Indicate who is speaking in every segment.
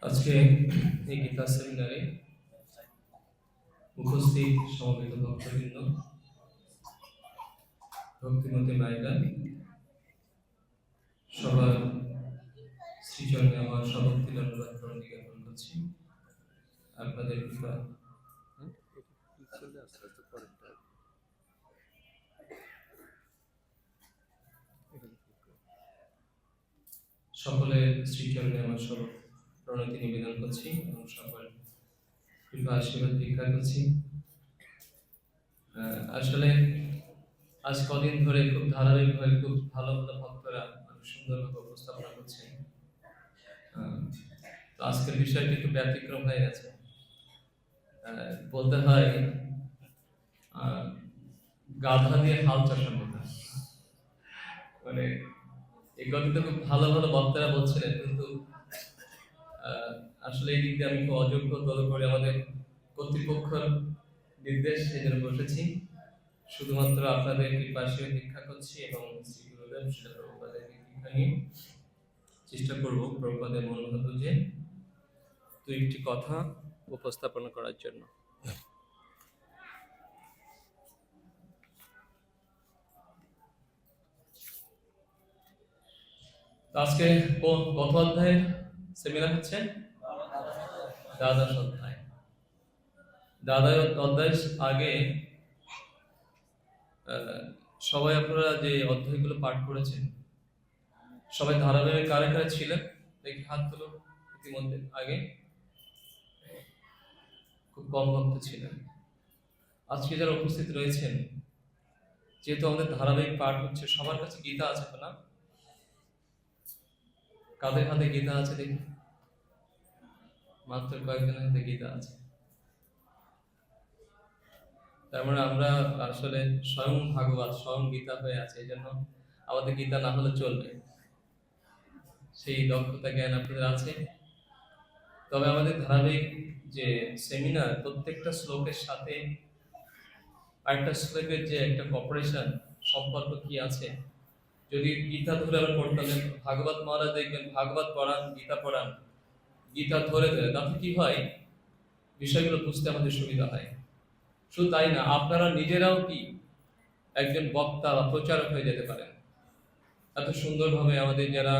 Speaker 1: আজকে এই গীতা সেমিনারে উপস্থিত সমবেত ভক্তবৃন্দ, ভক্তিমতী মায়েরা, সবার শ্রীচরণে আমার সভক্তি ধন্যবাদ জ্ঞাপন করছি। আপনাদের কৃপা সকলের শ্রীচরণে আমার সব প্রণতি নিবেদন করছি এবং সকল কৃপা আশীর্বাদ ভিক্ষা করছি। আসলে আজ কদিন ধরে খুব ধারাবাহিকভাবে খুব ভালো ভালো ভক্তরা সুন্দরভাবে উপস্থাপনা করছেন। তো আজকের বিষয়টি একটু ব্যতিক্রম হয়ে গেছে। বলতে হয় গাধা দিয়ে হাল চাষার মতো। মানে এই কথাটা খুব ভালো ভালো বক্তারা বলছিলেন, কিন্তু আসলে এই দিক দিয়ে আমি খুব অযোগ্য দল করে আমাদের কর্তৃপক্ষের নির্দেশ সেই জন্য বসেছি। শুধুমাত্র আপনাদের কৃপাশে ভিক্ষা করছি এবং শ্রী গুরুদেব শ্রী প্রভুপাদের দীক্ষা নিয়ে চেষ্টা করব প্রভুপাদের মনোভাব বুঝে দু একটি কথা উপস্থাপনা করার জন্য। আজকে কত অধ্যায়ের সেমিনার হচ্ছে? দ্বাদশ অধ্যায়। দ্বাদশ অধ্যায় আগে সবাই আপনারা যে অধ্যায়গুলো পাঠ করেছেন সবাই ধারাবাহিক কারে কারে ছিলেন? দেখি হাত তুলো। ইতিমধ্যে আগে খুব কম ভক্ত ছিলেন। আজকে যারা উপস্থিত রয়েছেন, যেহেতু আমাদের ধারাবাহিক পাঠ হচ্ছে, সবার কাছে গীতা আছে তো না? কাদের হাতে গীতা আছে দেখি? মাত্র কয়েকজনের হাতে গীতা আছে। তার মানে আমরা আসলে স্বয়ং ভাগবত, স্বয়ং গীতা হয়ে আছে। এই জন্য আমাদের গীতা না হলে চলবে, সেই দক্ষতা জ্ঞান আপনাদের আছে। তবে আমাদের ধারাবাহিক যে সেমিনার, প্রত্যেকটা শ্লোকের সাথে আরেকটা শ্লোকের যে একটা কপারেশন সম্পর্ক কি আছে, যদি গীতা ধরে আমরা পড়তাম, ভাগবত মহারাজ দেখবেন ভাগবত পড়ান, গীতা পড়ান, গীতা ধরে ধরে, তাতে কি হয় বিষয়গুলো বুঝতে আমাদের সুবিধা হয়। শুধু তাই না, আপনারা নিজেরাও কি একজন বক্তা বা প্রচারক হয়ে যেতে পারেন। এত সুন্দরভাবে আমাদের যারা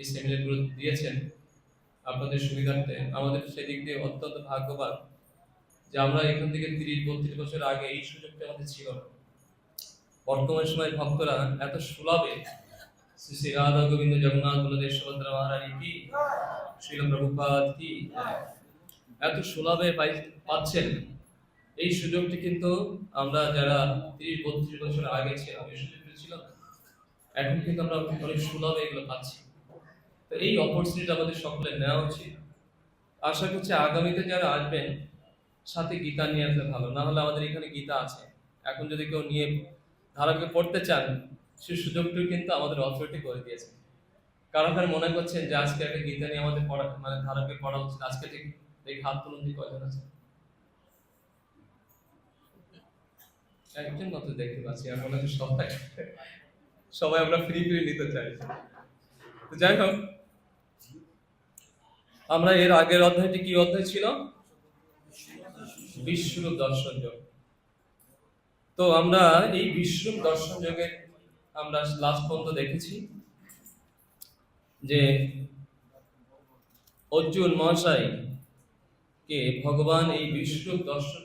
Speaker 1: এই সেমিনারগুলো দিয়েছেন আপনাদের সুবিধার্থে, আমাদের সেদিক দিয়ে অত্যন্ত ভাগ্যবান যে আমরা এখান থেকে 30-32 বছর আগে এই সুযোগটা আমাদের ছিল না। বর্তমান সময়ের ভক্তরা এত সুলভে শ্রী শ্রী রাধা গোবিন্দ জগন্নাথ বলদেব সুভদ্রা মহারানী কি, শ্রীল প্রভুপাদ কি, এত সুলভে পাচ্ছেন। এই সুযোগটি কিন্তু আমরা যারা 30-32 বছর আগে ছিলাম, এই সুযোগটি ছিল না। এখন কিন্তু আমরা অনেক সুলভে এগুলো পাচ্ছি। তো এই অপরচুনিটি আমাদের সকলের নেওয়া উচিত। আশা করছি আগামীতে যারা আসবেন সাথে গীতা নিয়ে আসলে ভালো, না হলে আমাদের এখানে গীতা আছে, এখন যদি কেউ নিয়ে ধারাকে পড়তে চান সেই সুযোগটি কিন্তু আমাদের অথরিটি করে দিয়েছে। কারণ মনে করছেন যে আজকে একটা গীতা নিয়ে আমাদের পড়া, মানে ধারাকে পড়া উচিত, আজকে ঠিক এই হাত তুলুন যে কয়জন আছে? একজন মাত্র দেখতে পাচ্ছি। আর মনে হচ্ছে সবাই আমরা ফ্রি নিতে চাই। তো যাই হোক, আমরা এর আগের অধ্যায়টি কি অধ্যায় ছিল? বিশ্বরূপ দর্শন যোগ। তো আমরা এই বিশ্বরূপ দর্শন যোগে আমরা লাস্ট পর্যন্ত দেখেছি যে অর্জুন মহাশয় কে ভগবান এই বিশ্বরূপ দর্শন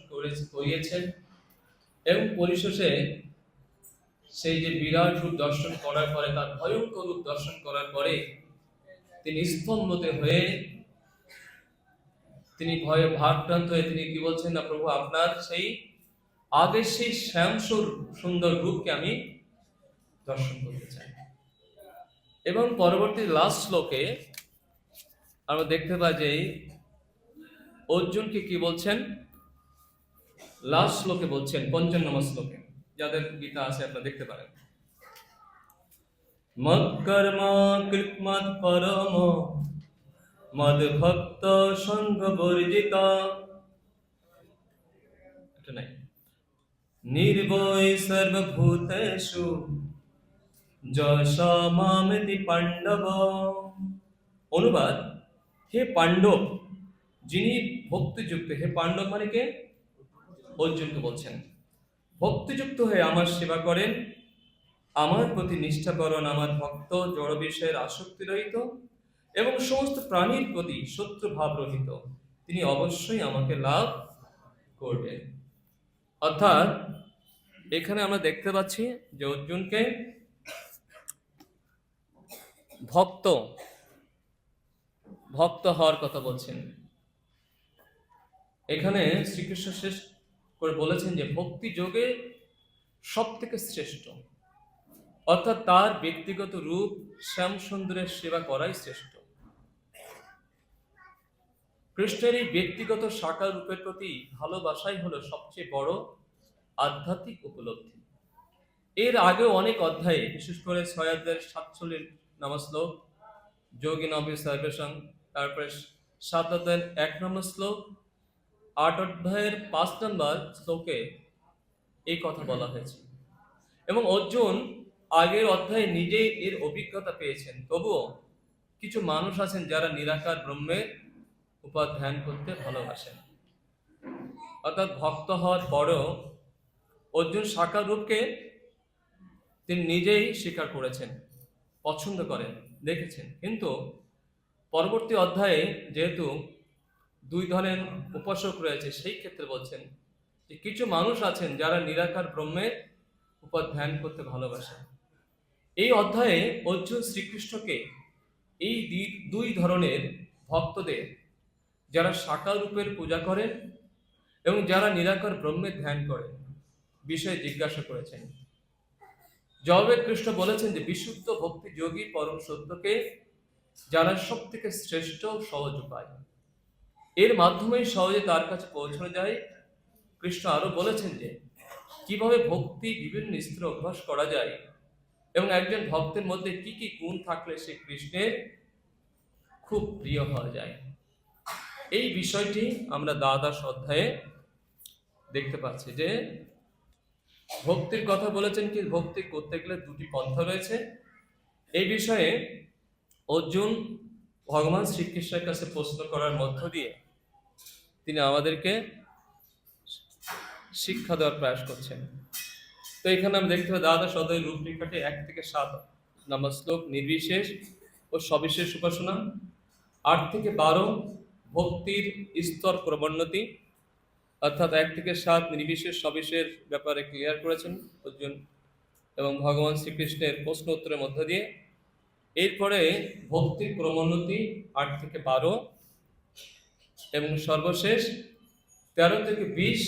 Speaker 1: করিয়েছেন এবং পরিশেষে সেই যে বিরাট রূপ দর্শন করার পরে, তার ভয়ঙ্কর রূপ দর্শন করার পরে তিনি স্তম্ভিত হয়ে, তিনি ভয়ে ভারাক্রান্ত হয়ে তিনি কি বলছেন, না প্রভু আপনার সেই আগের সেই শ্যামসুর সুন্দর রূপকে আমি দর্শন করতে চাই। এবং পরবর্তী লাস্ট শ্লোকে আমরা দেখতে পাই যে অর্জুনকে কি বলছেন, লাস্ট শ্লোকে বলছেন, 55 নম্বর শ্লোকে, যাদের গীতা আছে আপনারা দেখতে পারেন, মৎ কর্ম কৃতমৎ পরম মদ ভক্ত সঙ্গ বর্জিত, এটা নাই, নির্ভয় সর্বভূতেষু যশ মামেতি পাণ্ডব। অনুবাদ, হে পাণ্ডব, যিনি ভক্তিযুক্ত, হে পাণ্ডব মানে কে? অর্জুনকে বলছেন, ভক্তিযুক্ত হয়ে আমার সেবা করেন, আমার প্রতি নিষ্ঠাপরণ, আমার ভক্ত, জড় বিষয়ের আসক্তি রহিত এবং সমস্ত প্রাণীর প্রতি শত্রু ভাব রহিত, তিনি অবশ্যই আমাকে লাভ করবেন। অর্থাৎ এখানে আমরা দেখতে পাচ্ছি যে অর্জুনকে ভক্ত ভক্ত হওয়ার কথা বলছেন। এখানে শ্রীকৃষ্ণ শেষ করে বলেছেন যে ভক্তি যোগে সব থেকে শ্রেষ্ঠ, অর্থাৎ তার ব্যক্তিগত রূপ শ্যাম সুন্দরের সেবা করাই শ্রেষ্ঠ। কৃষ্ণের এই ব্যক্তিগত সাকার রূপের প্রতি ভালোবাসাই হলো সবচেয়ে বড় আধ্যাত্মিক উপলব্ধি। এর আগেও অনেক অধ্যায়ে, বিশেষ করে 6 অধ্যায়ের 47 নম্বর শ্লোক যোগী নবী সর্বেশং, তারপরে 7 অধ্যায়ের 1 নম্বর শ্লোক, 8 অধ্যায়ের 5 নম্বর শ্লোকে এই কথা বলা হয়েছে। এবং অর্জুন আগের অধ্যায়ে নিজেই এর অভিজ্ঞতা পেয়েছেন। তবুও কিছু মানুষ আছেন যারা নিরাকার ব্রহ্মের উপাধ্যান করতে ভালোবাসেন। অর্থাৎ ভক্ত হওয়ার পরেও অর্জুন সাকার রূপকে তিনি নিজেই স্বীকার করেছেন, পছন্দ করেন, দেখেছেন। কিন্তু পরবর্তী অধ্যায়ে যেহেতু 2 ধরনের উপাসক রয়েছে, সেই ক্ষেত্রে বলছেন যে কিছু মানুষ আছেন যারা নিরাকার ব্রহ্মের উপাধ্যান করতে ভালোবাসেন। এই অধ্যায়ে অর্জুন শ্রীকৃষ্ণকে এই 2 ধরনের ভক্তদের, যারা সাকার রূপের পূজা করেন এবং যারা নিরাকার ব্রহ্মের ধ্যান করেন, বিষয়ে জিজ্ঞাসা করেছেন। জবাবে কৃষ্ণ বলেছেন যে বিশুদ্ধ ভক্তি যোগী পরম সত্যকে জানার সব থেকে শ্রেষ্ঠ সহজ উপায়, এর মাধ্যমেই সহজে তার কাছে পৌঁছানো যায়। কৃষ্ণ আরো বলেছেন যে কিভাবে ভক্তি বিভিন্ন স্তরে অভ্যাস করা যায় এবং একজন ভক্তের মধ্যে কি কি গুণ থাকলে সে কৃষ্ণের খুব প্রিয় হওয়া যায়। এই বিষয়টি আমরা দ্বাদশ অধ্যায়ে দেখতে পাচ্ছি যে ভক্তির কথা বলেছেন, কি ভক্তি করতে গেলে 2টি পন্থা রয়েছে। এই বিষয়ে অর্জুন ভগবান শ্রীকৃষ্ণের কাছে প্রশ্ন করার মধ্য দিয়ে তিনি আমাদেরকে শিক্ষা দেওয়ার প্রয়াস করছেন। তো এখানে আমরা দেখতে পাই দ্বাদশ অধ্যায়ের রূপরেখাটি 1 থেকে 7 নম্বর শ্লোক নির্বিশেষ ও সবিশেষ উপাসনা, 8 থেকে 12 ভক্তির স্তর ক্রমোন্নতি, অর্থাৎ 1 থেকে 7 নির্বিশেষ সবিশেষ ব্যাপারে ক্লিয়ার করেছেন অর্জুন এবং ভগবান শ্রীকৃষ্ণের প্রশ্ন উত্তরের মধ্য দিয়ে। এরপরে ভক্তির ক্রমোন্নতি 8 থেকে 12 এবং সর্বশেষ 13 থেকে 20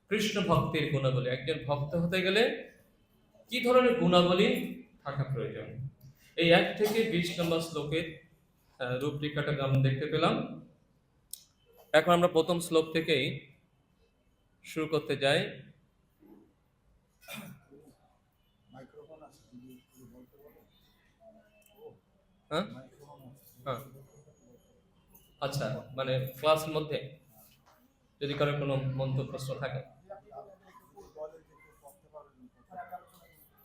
Speaker 1: কৃষ্ণ ভক্তির গুণাবলী। একজন ভক্ত হতে গেলে কি ধরনের গুণাবলী থাকা প্রয়োজন, এই 1 থেকে 20 নম্বর শ্লোকের রূপরেখাটা আমরা দেখতে পেলাম। এখন আমরা প্রথম শ্লোক থেকেই শুরু করতে যাই। হ্যাঁ হ্যাঁ আচ্ছা, মানে ক্লাসের মধ্যে যদি কারো কোনো মন্তব্য প্রশ্ন থাকে।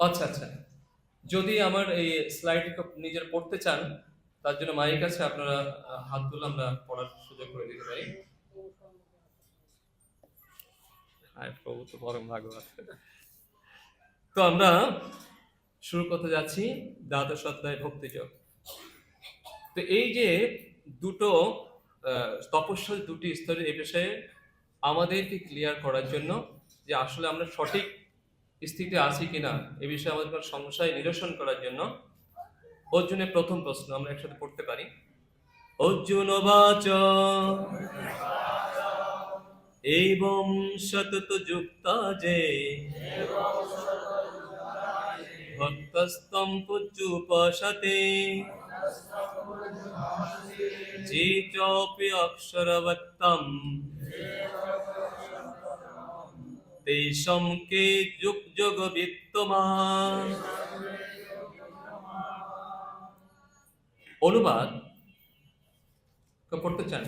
Speaker 1: আচ্ছা আচ্ছা, যদি আমার এই স্লাইড নিজের পড়তে চান, তার জন্য মাইক আছে, আপনারা হাত তুলে আমরা পড়ার সুযোগ করে দিতে পারি। প্রভু তো পরম ভাগবত। তো আমরা শুরু করতে যাচ্ছি দ্বাদশ অধ্যায় ভক্তিযোগ। তো এই যে দুটো তপস্যার 2টি স্তরের, এ বিষয়ে আমাদেরকে ক্লিয়ার করার জন্য যে আসলে আমরা সঠিক স্থিতিতে আছি কিনা, এ বিষয়ে আমাদের কোনো সংশয় নিরসন করার জন্য অর্জুনের প্রথম প্রশ্ন আমরা একসাথে পড়তে পারি। অর্জুন বাচ এবং সতত যুক্তা যে ভক্তস্তম পুজ্জুপাসতে যে চপি অক্ষরবত্তম তেষম কে যুগ যোগ বিত্তমান। অনুবাদ পড়তে চান?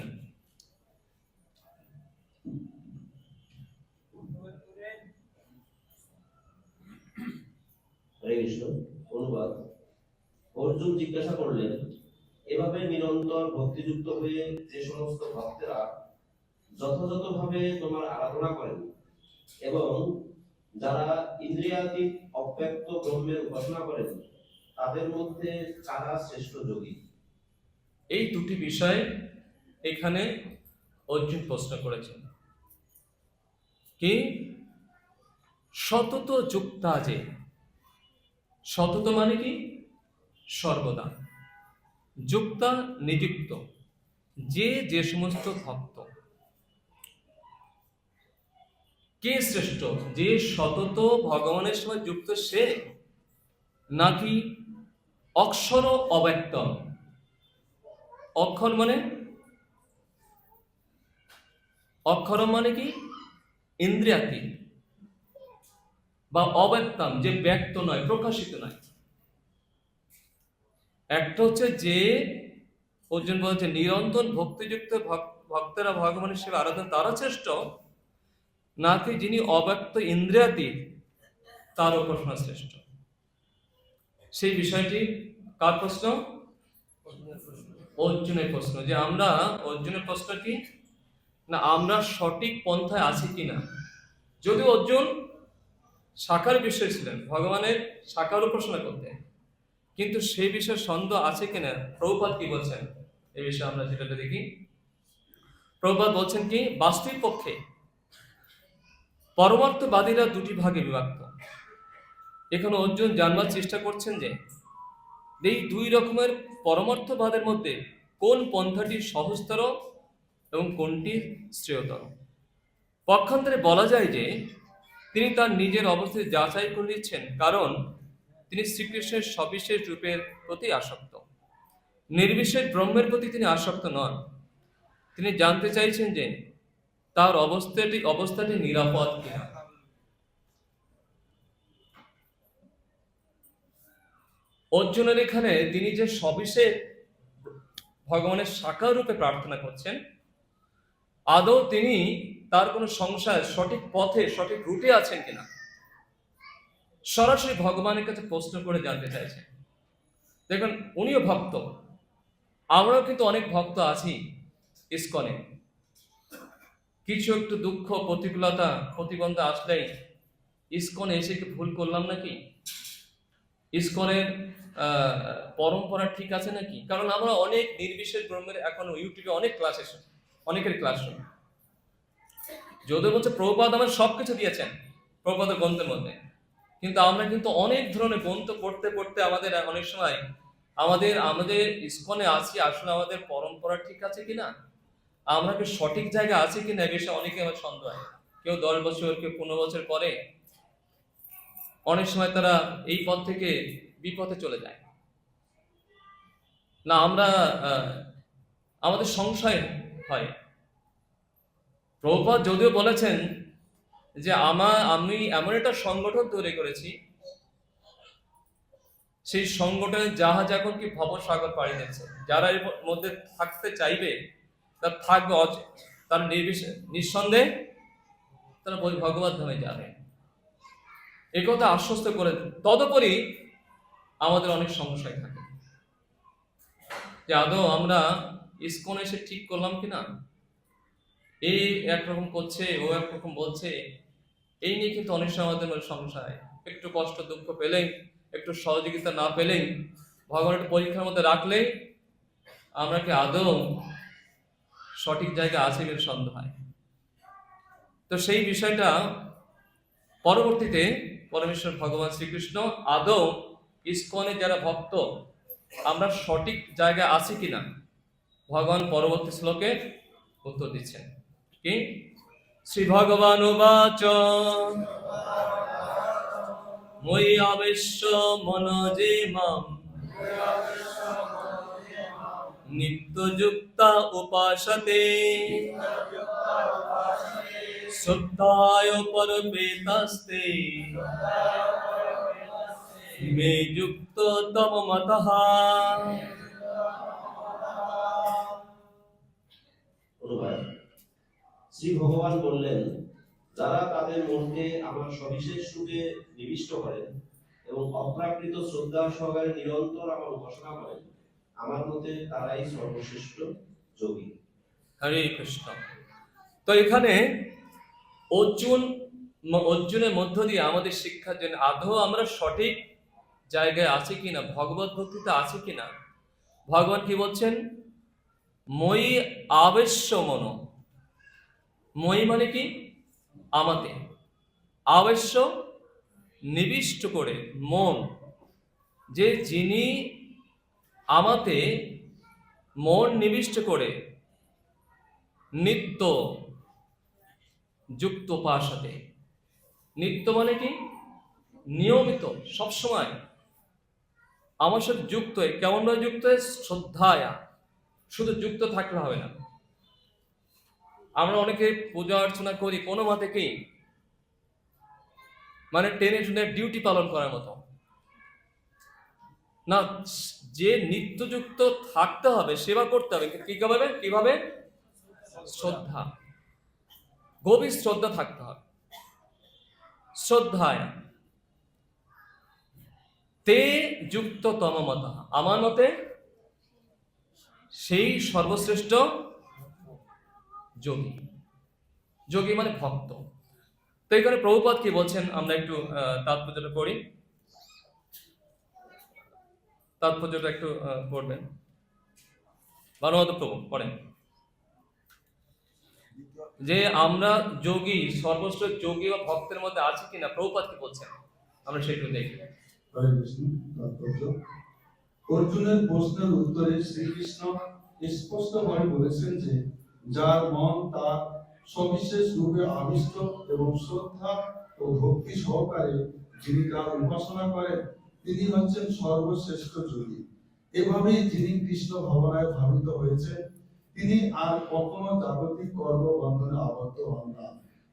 Speaker 2: হরে কৃষ্ণ। অনুবাদ। অর্জুন জিজ্ঞাসা করলেন, এভাবে নিরন্তর ভক্তিযুক্ত হয়ে যে সমস্ত ভক্তেরা যথাযথভাবে তোমার আরাধনা করেন এবং যারা ইন্দ্রিয়াতীত অব্যক্ত ব্রহ্মের উপাসনা করেন, তাদের মধ্যে কারা শ্রেষ্ঠ যোগী?
Speaker 1: এই দুটি বিষয় এখানে অর্জুন প্রশ্ন করেছেন। কি সতত যুক্তা, যে সতত মানে কি সর্বদা, যুক্তা নিযুক্ত, যে সমস্ত ভক্ত, কে শ্রেষ্ঠ? যে সতত ভগবানের সঙ্গে যুক্ত সে, নাকি অক্ষর অব্যক্তম? অক্ষর মানে কি ইন্দ্রিয়াতীত, বা অব্যক্তম যে ব্যক্ত নয়, প্রকাশিত নয়। একটা হচ্ছে যে অর্জুন বলছে নিরন্তর ভক্তিযুক্ত ভক্তরা ভগবানের সেবা আরাধনা তারা শ্রেষ্ঠ, নাকি যিনি অব্যক্ত ইন্দ্রিয়াতীত তার উপাসনা শ্রেষ্ঠ? সেই বিষয়টি কার প্রশ্ন? অর্জুনের প্রশ্ন। যে আমরা, অর্জুনের প্রশ্ন কি না আমরা সঠিক পন্থায় আছি কিনা। যদিও অর্জুন সাকার বিষয় ছিলেন, ভগবানের সাকার উপাসনা করতেন, কিন্তু সেই বিষয়ে সন্দেহ আছে কিনা। প্রভুপাদ কি বলছেন এই বিষয়ে আমরা যেটা দেখি, প্রভুপাদ বলছেন কি বাস্তবিক পক্ষে পরমার্থবাদীরা দুটি ভাগে বিভক্ত। এখানে অর্জুন জানবার চেষ্টা করছেন যে এই দুই রকমের পরমার্থবাদের মধ্যে কোন পন্থাটি সহজতর এবং কোনটি শ্রেয়তর। পক্ষান্তরে বলা যায় যে তিনি তার নিজের অবস্থা যাচাই করে নিচ্ছেন, কারণ তিনি শ্রীকৃষ্ণের সবিশেষ রূপের প্রতি আসক্ত, নির্বিশেষ ব্রহ্মের প্রতি তিনি আসক্ত নন। তিনি জানতে চাইছেন যে তার অবস্থাটি নিরাপদ কিনা। অর্জুনের এখানে তিনি যে সবিশেষ ভগবানের সাকার রূপে প্রার্থনা করছেন, আদৌ তিনি তার কোনো সংশয় সঠিক পথে সঠিক রুটে আছেন কিনা, সরাসরি ভগবানের কাছে প্রশ্ন করে জানতে চাইছেন। দেখুন উনিও ভক্ত, আমরাও কিন্তু অনেক ভক্ত আছি ইসকনে। কিছু একটু দুঃখ প্রতিকূলতা প্রতিবন্ধ আসলেই ইসকনে এসে কি ভুল করলাম নাকি, ইসকনের পরম্পরা ঠিক আছে নাকি। কারণ আমরা অনেক নির্বিশেষ ব্রহ্মের এখনো ইউটিউবে অনেক ক্লাস এসে, অনেকের ক্লাস শুনি। যদিও বলছে প্রভুপাদ আমার সবকিছু দিয়েছেন প্রভুপাদের গ্রন্থের মধ্যে, কিন্তু আমরা কিন্তু অনেক ধরনের গ্রন্থ পড়তে পড়তে আমাদের অনেক সময় আমাদের ইসকনে আছি, আসলে আমাদের পরম্পরা ঠিক আছে কিনা, আমরা কি সঠিক জায়গায় আছি কিনা, এ বিষয়ে অনেকে আমার সন্দেহ হয়। কেউ 10 বছর, কেউ 15 বছর পরে অনেক সময় তারা এই পথ থেকে বিপথে চলে যায় না। আমরা আমাদের সংশয় হয়। প্রভুপাদ যদিও বলেছেন যে আমি এমন একটা সংগঠন তৈরি করেছি, সেই সংগঠনের জাহাজ এখন কি ভবসাগর পাড়ি দিচ্ছে, যারা এর মধ্যে থাকতে চাইবে তারা থাকবে, তারা নিঃসন্দেহে তারা ভগবত ধামে যাবে, এ কথা আশ্বস্ত করে। তদুপরি আমাদের অনেক সংশয় থাকে যে আদৌ আমরা ইসকন এসে ঠিক করলাম কিনা, এই একরকম করছে, ও একরকম বলছে, এই নিয়ে কিন্তু অনেক সময় আমাদের মধ্যে সংশয়। একটু কষ্ট দুঃখ পেলেই, একটু সহযোগিতা না পেলেই, ভগবানের পরীক্ষার মধ্যে রাখলেই আমরা কি আদৌ সঠিক জায়গায় আছি বলে সন্দেহ হয়। তো সেই বিষয়টা পরবর্তীতে পরমেশ্বর ভগবান শ্রীকৃষ্ণ আদৌ ইসকনে যারা ভক্ত আমরা সঠিক জায়গায় আছি কিনা ভগবান পরবর্তী শ্লোকে উত্তর দিচ্ছেন। কি শ্রী ভগবান উবাচ মই আবেশ্য মনজে মাম নিত্যযুক্তা উপাসতে শ্রদ্ধায় পরপেতাস্তে মে যুক্ত তম মতঃ।
Speaker 2: শ্রী ভগবান বললেন, যারা তাদের মনকে আমার সবিশেষ রূপে নিবিষ্ট করেন এবং অপ্রাকৃত শ্রদ্ধা সহকারে নিরন্তর আমার উপাসনা করেন, আমার মতে তারাই সর্বশ্রেষ্ঠ যোগী।
Speaker 1: হরে কৃষ্ণ। তো এখানে অর্জুনের মধ্য দিয়ে আমাদের শিক্ষার জন্য আদৌ আমরা সঠিক জায়গায় আছি কিনা, ভগবত ভক্তিতে আছে কিনা। ভগবান কি বলছেন? মই আবেশ্য মন। মই মানে কি? আমাতে। আবেশ্য নিবিষ্ট করে মন, যে যিনি আমাতে মন নিবিষ্ট করে নিত্য যুক্ত উপাসতে। নিত্য মানে কি? নিয়মিত, সবসময় আমার সাথে যুক্ত হয়ে। কেমন ভাবে যুক্ত হয়ে? শ্রদ্ধায়া। শুধু যুক্ত থাকলে হবে না। আমরা অনেকে পূজা অর্চনা করি কোনো মতে কি, মানে টেনে টুনে ডিউটি পালন করার মতো না। যে নিত্যযুক্ত থাকতে হবে, সেবা করতে হবে, কিভাবে? শ্রদ্ধা, গভীর শ্রদ্ধা থাকতে হবে। শ্রদ্ধায় তে যুক্ত তম মত। আমার মতে সেই সর্বশ্রেষ্ঠ যোগী। যোগী মানে ভক্ত। তো এখানে প্রভুপাদ কি বলছেন, আমরা একটু তাৎপর্যটা পড়ি। তাৎপর্যটা একটু পড়বেন। ভানুমত প্রভু পড়েন যে আমরা যোগী, সর্বশ্রেষ্ঠ যোগী বা ভক্তের মধ্যে আছে কিনা। প্রভুপাদ কি বলছেন আমরা সেটু দেখি।
Speaker 3: হরে কৃষ্ণ। তাৎপর্য: অর্জুনের প্রশ্নের উত্তরে শ্রীকৃষ্ণ স্পষ্টভাবে বলেছেন যে যার মন তার সবিশেষ রূপে আবিষ্ট এবং শ্রদ্ধা ও ভক্তি সহকারে যিনি তার উপাসনা করেন, তিনি হচ্ছেন সর্বশ্রেষ্ঠ যোগী। এভাবেই যিনি কৃষ্ণ ভাবনায় ভাবিত হয়েছে, তিনি আর কখনো জাগতিক কর্ম বন্ধনে আবদ্ধ হন না।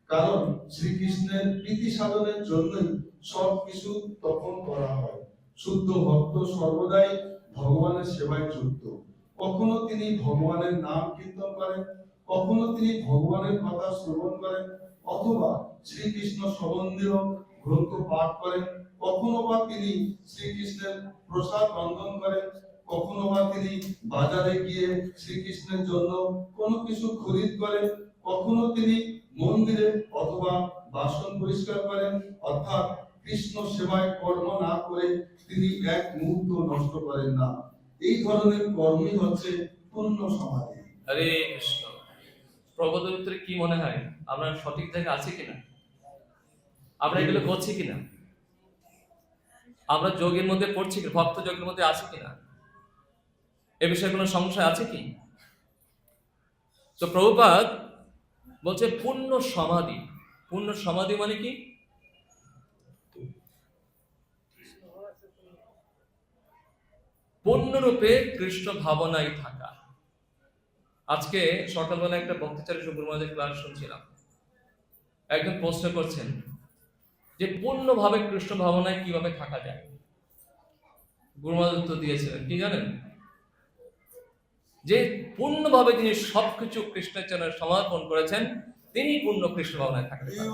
Speaker 3: কারণ শ্রীকৃষ্ণের প্রীতি সাধনের জন্যই সবকিছু তখন করা হয়। শুদ্ধ ভক্ত সর্বদাই ভগবানের সেবায় যুক্ত। কখনো তিনি ভগবানের নাম কীর্তন করেন, কখনো তিনি ভগবানের কথা শ্রবণ করেন, অথবা শ্রীকৃষ্ণ সম্বন্ধীয় গ্রন্থ পাঠ করেন, কখনো বা তিনি শ্রীকৃষ্ণের প্রসাদ বন্ধন করেন, কখনো বা তিনি বাজারে গিয়ে শ্রীকৃষ্ণের জন্য কোনো কিছু খরিদ করেন, কখনো তিনি মন্দিরে অথবা বাসন পরিষ্কার করেন। অর্থাৎ কৃষ্ণ সেবায় কর্ম না করে তিনি এক মুহূর্ত নষ্ট করেন না। এই ধরনের কর্মই হচ্ছে পূর্ণ সমাধি।
Speaker 1: হরে কৃষ্ণ। প্রভুদের উত্তরে কি মনে হয়, আমরা সঠিক জায়গায় আছি কিনা, আমরা এগুলো করছি কিনা, আমরা যোগের মধ্যে পড়ছি কিনা, ভক্ত যোগের মধ্যে আছি কিনা, এ বিষয়ে কোনো সংশয় আছে কি? তো প্রভুপাদ বলছে পূর্ণ সমাধি। পূর্ণ সমাধি মানে কি? পূর্ণরূপে কৃষ্ণ ভাবনায় থাকা। আজকে সকালবেলা একটা ভক্তিচারী সুব্রহ্মণ্যের ক্লাস শুনছিলাম। একজন প্রশ্ন করছেন যে পূর্ণভাবে কৃষ্ণ ভাবনায় কিভাবে থাকা যায়। গুরুমহারাজ উত্তর দিয়েছিলেন কি জানেন? যে পূর্ণভাবে যিনি সবকিছু কৃষ্ণের চরণে সমর্পণ করেছেন, তিনি পূর্ণ কৃষ্ণ ভাবনায় থাকতে পারেন।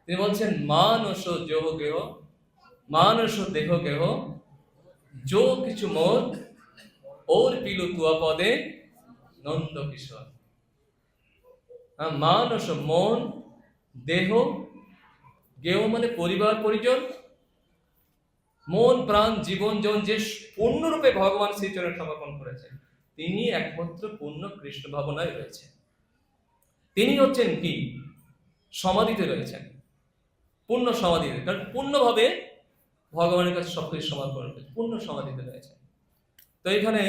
Speaker 1: তিনি বলছেন মানস দেহ গেহ, মানস দেহ গেহ যো কিছু মোর ওর পিলু তুয়া পদে নন্দ কিশোর। মানস মন, দেহ, গেহ মানে পরিবার পরিজন, মন প্রাণ জীবন জন যে পূর্ণরূপে ভগবান শ্রীচরণে সমর্পণ করেছেন, তিনি একমাত্র পূর্ণ কৃষ্ণ ভাবনায় রয়েছেন। তিনি হচ্ছেন কি? সমাধিতে রয়েছেন, পূর্ণ সমাধিতে। কারণ পূর্ণভাবে ভগবানের কাছে সবকিছু সমর্পণ করেছে, পূর্ণ সমাধিতে রয়েছেন। তো এখানে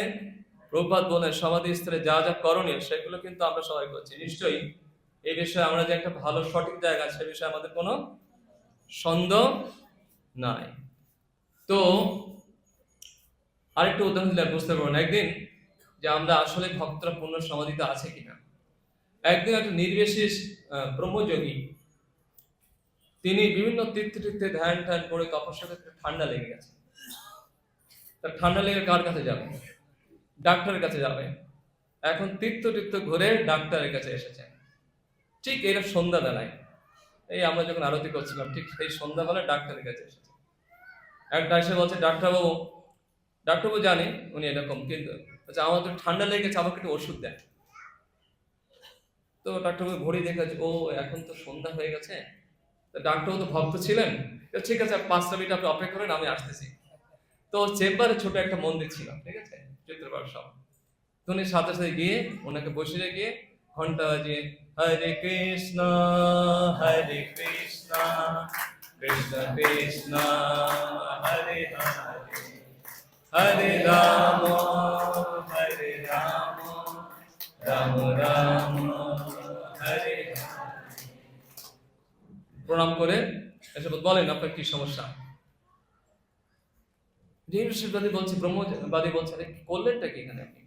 Speaker 1: প্রভুপাদ বলেন সমাধি স্তরে যা যা করণীয় সেগুলো কিন্তু আমরা সবাই করছি। নিশ্চয়ই এই বিষয়ে আমরা যে একটা ভালো সঠিক জায়গা, সে বিষয়ে আমাদের কোনো সন্দেহ নাই। তো আরেকটু উদাহরণ দিলে বুঝতে পারবেন একদিন যে আমরা আসলে ভক্তরা পূর্ণ সমাধিতে আছে কিনা। একদিন একটা নির্বিশেষ ব্রহ্মযোগী, তিনি বিভিন্ন তীর্থে ধ্যান ধ্যান করে তপস্যা করতে ঠান্ডা লেগে গেছে। তার ঠান্ডা লেগে কার কাছে যাবে? ডাক্তারের কাছে যাবে। এখন তীর্থ ঘুরে ডাক্তারের কাছে এসেছে। ঠিক এরা সন্ধ্যাবেলায়, এই আমরা যখন আরতি করছিলাম, ঠিক সেই সন্ধ্যাবেলায় ডাক্তারের কাছে এসেছে। একটা এসে বলছে, ডাক্তারবাবু ডাক্তারবাবু জানে উনি এরকম, কিন্তু আচ্ছা আমার তো ঠান্ডা লেগেছে, আমাকে একটু ওষুধ দেন। তো ডাক্তারবাবু ঘড়ি দেখে, ও এখন তো সন্ধ্যা হয়ে গেছে। তো ডাক্তারবাবু তো ভক্ত ছিলেন, তো ঠিক আছে 5টা মিনিট আপনি অপেক্ষা করেন, আমি আসতেছি। তো চেম্বারে ছোট একটা মন্দির ছিল, ঠিক আছে, চিত্রকর সব। তো উনি সাথে সাথে গিয়ে ওনাকে বসিয়ে গিয়ে ঘন্টা বাজিয়ে হরে কৃষ্ণ কৃষ্ণ কৃষ্ণ হরে হরে হরে রাম রাম রাম হরে হরে। প্রণাম করে এসে বলেন আপনার কি সমস্যা। নির্বিশেষবাদী বলছে, ব্রহ্মবাদী বলছে, আরে করলেনটা কি এখানে আপনি?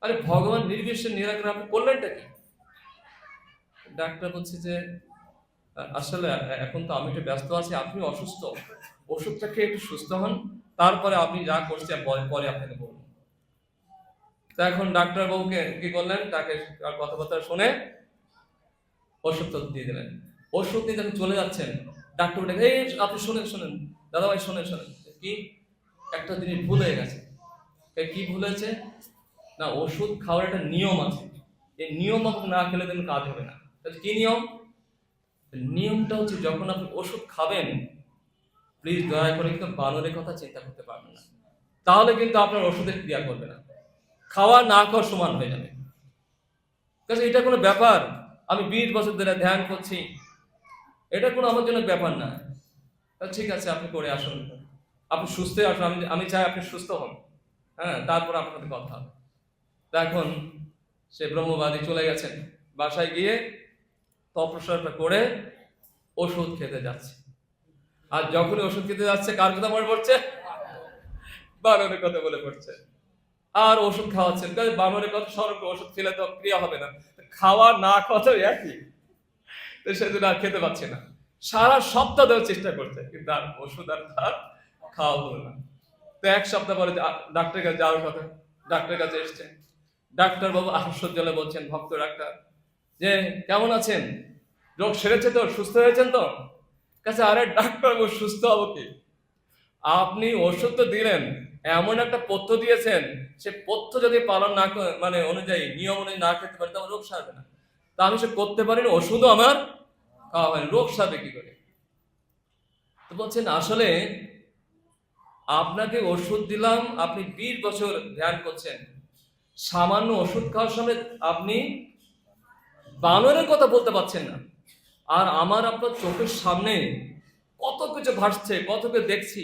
Speaker 1: আরে ভগবান নির্বিশেষ নিরাকার, আপনি করলেনটা কি? ডাক্তার বলছে যে আসলে এখন তো আমি একটু ব্যস্ত আছি, আপনি অসুস্থ, ওষুধটা খেয়ে একটু সুস্থ হন, তারপরে আপনি যা করছেন পরে আপনাকে বলবো। তা এখন ডাক্তার বাবুকে কি করলেন, তাকে কথাবার্তা শুনে ওষুধ দিয়ে দিলেন। ওষুধ নিয়ে যখন চলে যাচ্ছেন, ডাক্তার বলে, এই আপনি শুনেন দাদা ভাই, শোনেন কি একটা জিনিস ভুল হয়ে গেছে। কি ভুল হয়েছে না, ওষুধ খাওয়ার একটা নিয়ম আছে, এই নিয়ম আপনি না খেলে তেমন কাজ হবে না। কি নিয়ম? নিয়মটা হচ্ছে যখন আপনি ওষুধ খাবেন, প্লিজ দয়া করে কিন্তু বানরের কথা চিন্তা করতে পারবেন না, তাহলে কিন্তু আপনার ওষুধের ক্রিয়া করবে না, খাওয়া না খাওয়া সমান হয়ে যাবে। কারণ এটা কোনো ব্যাপার, আমি 20 বছর ধরে ধ্যান করছি, এটা কোনো আমার জন্য ব্যাপার না। ঠিক আছে আপনি করে আসুন, আপনি সুস্থ আসুন, আমি চাই আপনি সুস্থ হন, হ্যাঁ, তারপর আপনার সাথে কথা হবে। এখন সে ব্রহ্মবাদী চলে গেছেন, বাসায় গিয়ে তপস্যাটা করে ওষুধ খেতে যাচ্ছে। আর যখনই ওষুধ খেতে যাচ্ছে, কার কথা মনে পড়ছে? বানরের কথা বলে পড়ছে। আর ওষুধ খাওয়াচ্ছেন, কারণ বানরের কথা স্মরণ করে, ওষুধ খেলে তো ক্রিয়া হবে না, খাওয়া না খাওয়া তো একই। তো সেজন্য আর খেতে পাচ্ছে না, সারা সপ্তাহ দেওয়ার চেষ্টা করছে, কিন্তু আর ওষুধ আর তার খাওয়া হলো না। তো 1 সপ্তাহ পরে ডাক্তারের কাছে যাওয়ার কথা, ডাক্তারের কাছে এসছে। ডাক্তার বাবু আশ্চর্য বলছেন, ভক্ত ডাক্তার, যে কেমন আছেন, রোগ সেরেছে তো, সুস্থ হয়েছেন তো? কাছে, আরে ডাক্তার বাবু সুস্থ হবো কি, আপনি ওষুধ তো দিলেন, এমন একটা পথ্য দিয়েছেন, সে পথ্য যদি পালন না মানে অনুযায়ী নিয়ম অনুযায়ী না খেতে পারি, তো আমার রোগ সারবে না। তা আমি সে করতে পারিনি, ওষুধও আমার খাওয়া হয়নি, রোগ সারবে কি করে? তো বলছেন আসলে আপনাকে ওষুধ দিলাম, আপনি 20 বছর ধ্যান করছেন, সামান্য ওষুধ খাওয়ার সময় আপনি বানরের কথা বলতে পারছেন না, আর আমার আপনার চোখের সামনে কত কিছু ভাসছে, কত কিছু দেখছি,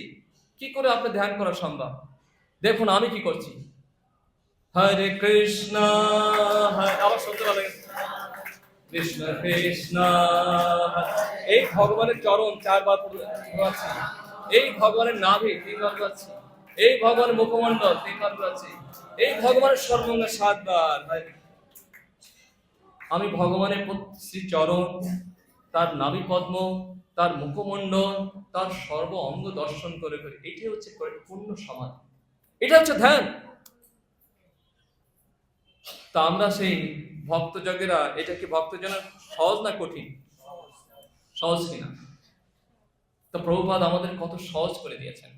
Speaker 1: কি করে আপনি ধ্যান করা সম্ভব? দেখুন আমি কি করছি, হরে কৃষ্ণ আবার শুনতে ভালো লাগে, কৃষ্ণ কৃষ্ণ, এই ভগবানের চরণ 4 বার ঘোরাচ্ছি, এই ভগবানের নাভি 3 বার ঘোরাচ্ছি, এই ভগবানের মুখমণ্ডল 3 বার ঘোরাচ্ছি, এই ভগবানের সর্বাঙ্গ 7 বার। আমি ভগবানের শ্রী চরণ, তার নাভি পদ্ম, তার মুখমণ্ডল, তার সর্ব অঙ্গ দর্শন করে করে, এটাই হচ্ছে পূর্ণ সমাধি, এটা হচ্ছে ধ্যান। তা আমরা সেই ভক্তযোগেরা, এটা কি ভক্তজনের সহজ না কঠিন? সহজ কিনা? তো প্রভুপাদ আমাদের কত সহজ করে দিয়েছেন।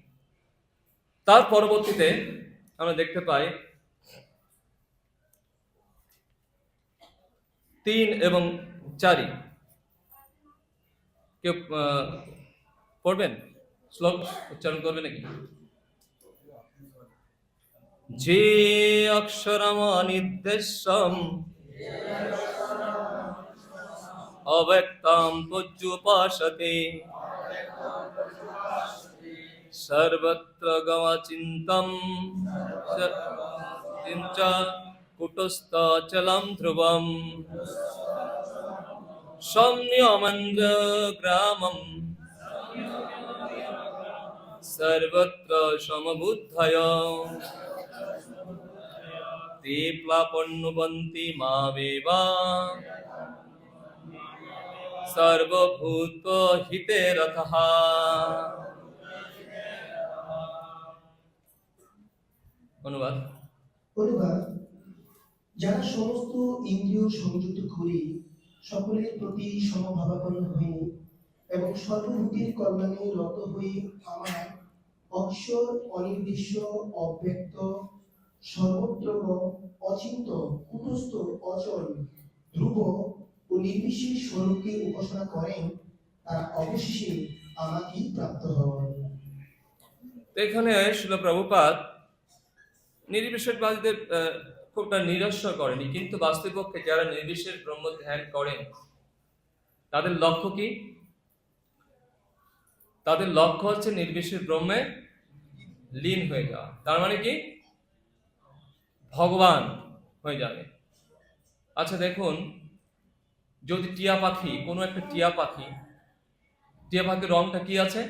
Speaker 1: তার পরবর্তীতে আমরা দেখতে পাই 3 এবং 4 কেউ পড়বেন, শ্লোক উচ্চারণ করবে নাকি? যে অক্ষরম অনির্দেশ্যম অব্যক্তম পূজ্যোপাসতে সর্বত্র গমচিন্তম কুটস্থচলম ধ্রুবম সৌম্যমন্দ্র গ্রামম সর্বত্র সমবুদ্ধয় ते प्लापन्नुवन्ति मामेवा सर्वभूतहिते रतः। অনুবাদ।
Speaker 4: যারা সমস্ত ইন্দ্রিয় সংযুক্ত করি, সকলের প্রতি সমভাবাপন্ন হয়ে এবং সর্বভূতের কল্যাণে রত হয়ে আমার অক্ষর, অনির্দিষ্ট, অব্যক্ত, সর্বত্র, অচিন্ত, কুটস্থ, অচল, ধ্রুব ও নির্বিশেষ স্বরূপকে উপাসনা করেন, তারা অবশেষে আমাকেই প্রাপ্ত হন।
Speaker 1: তো এখানে শিল প্রভুপাদ নির্বিশেষবাদীদের খুবটা নিরস্ব করেনি, কিন্তু বাস্তবপক্ষে যারা নির্বিশেষ ব্রহ্ম ধ্যান করেন তাদের লক্ষ্য কি? তাদের লক্ষ্য হচ্ছে নির্বিশেষ ব্রহ্মে লীন হয়ে যাওয়া। তার মানে কি? ভগবান হয়ে যাবে। আচ্ছা দেখুন, যদি টিয়া পাখি, কোনো একটা টিয়া পাখির রংটা কি আছে?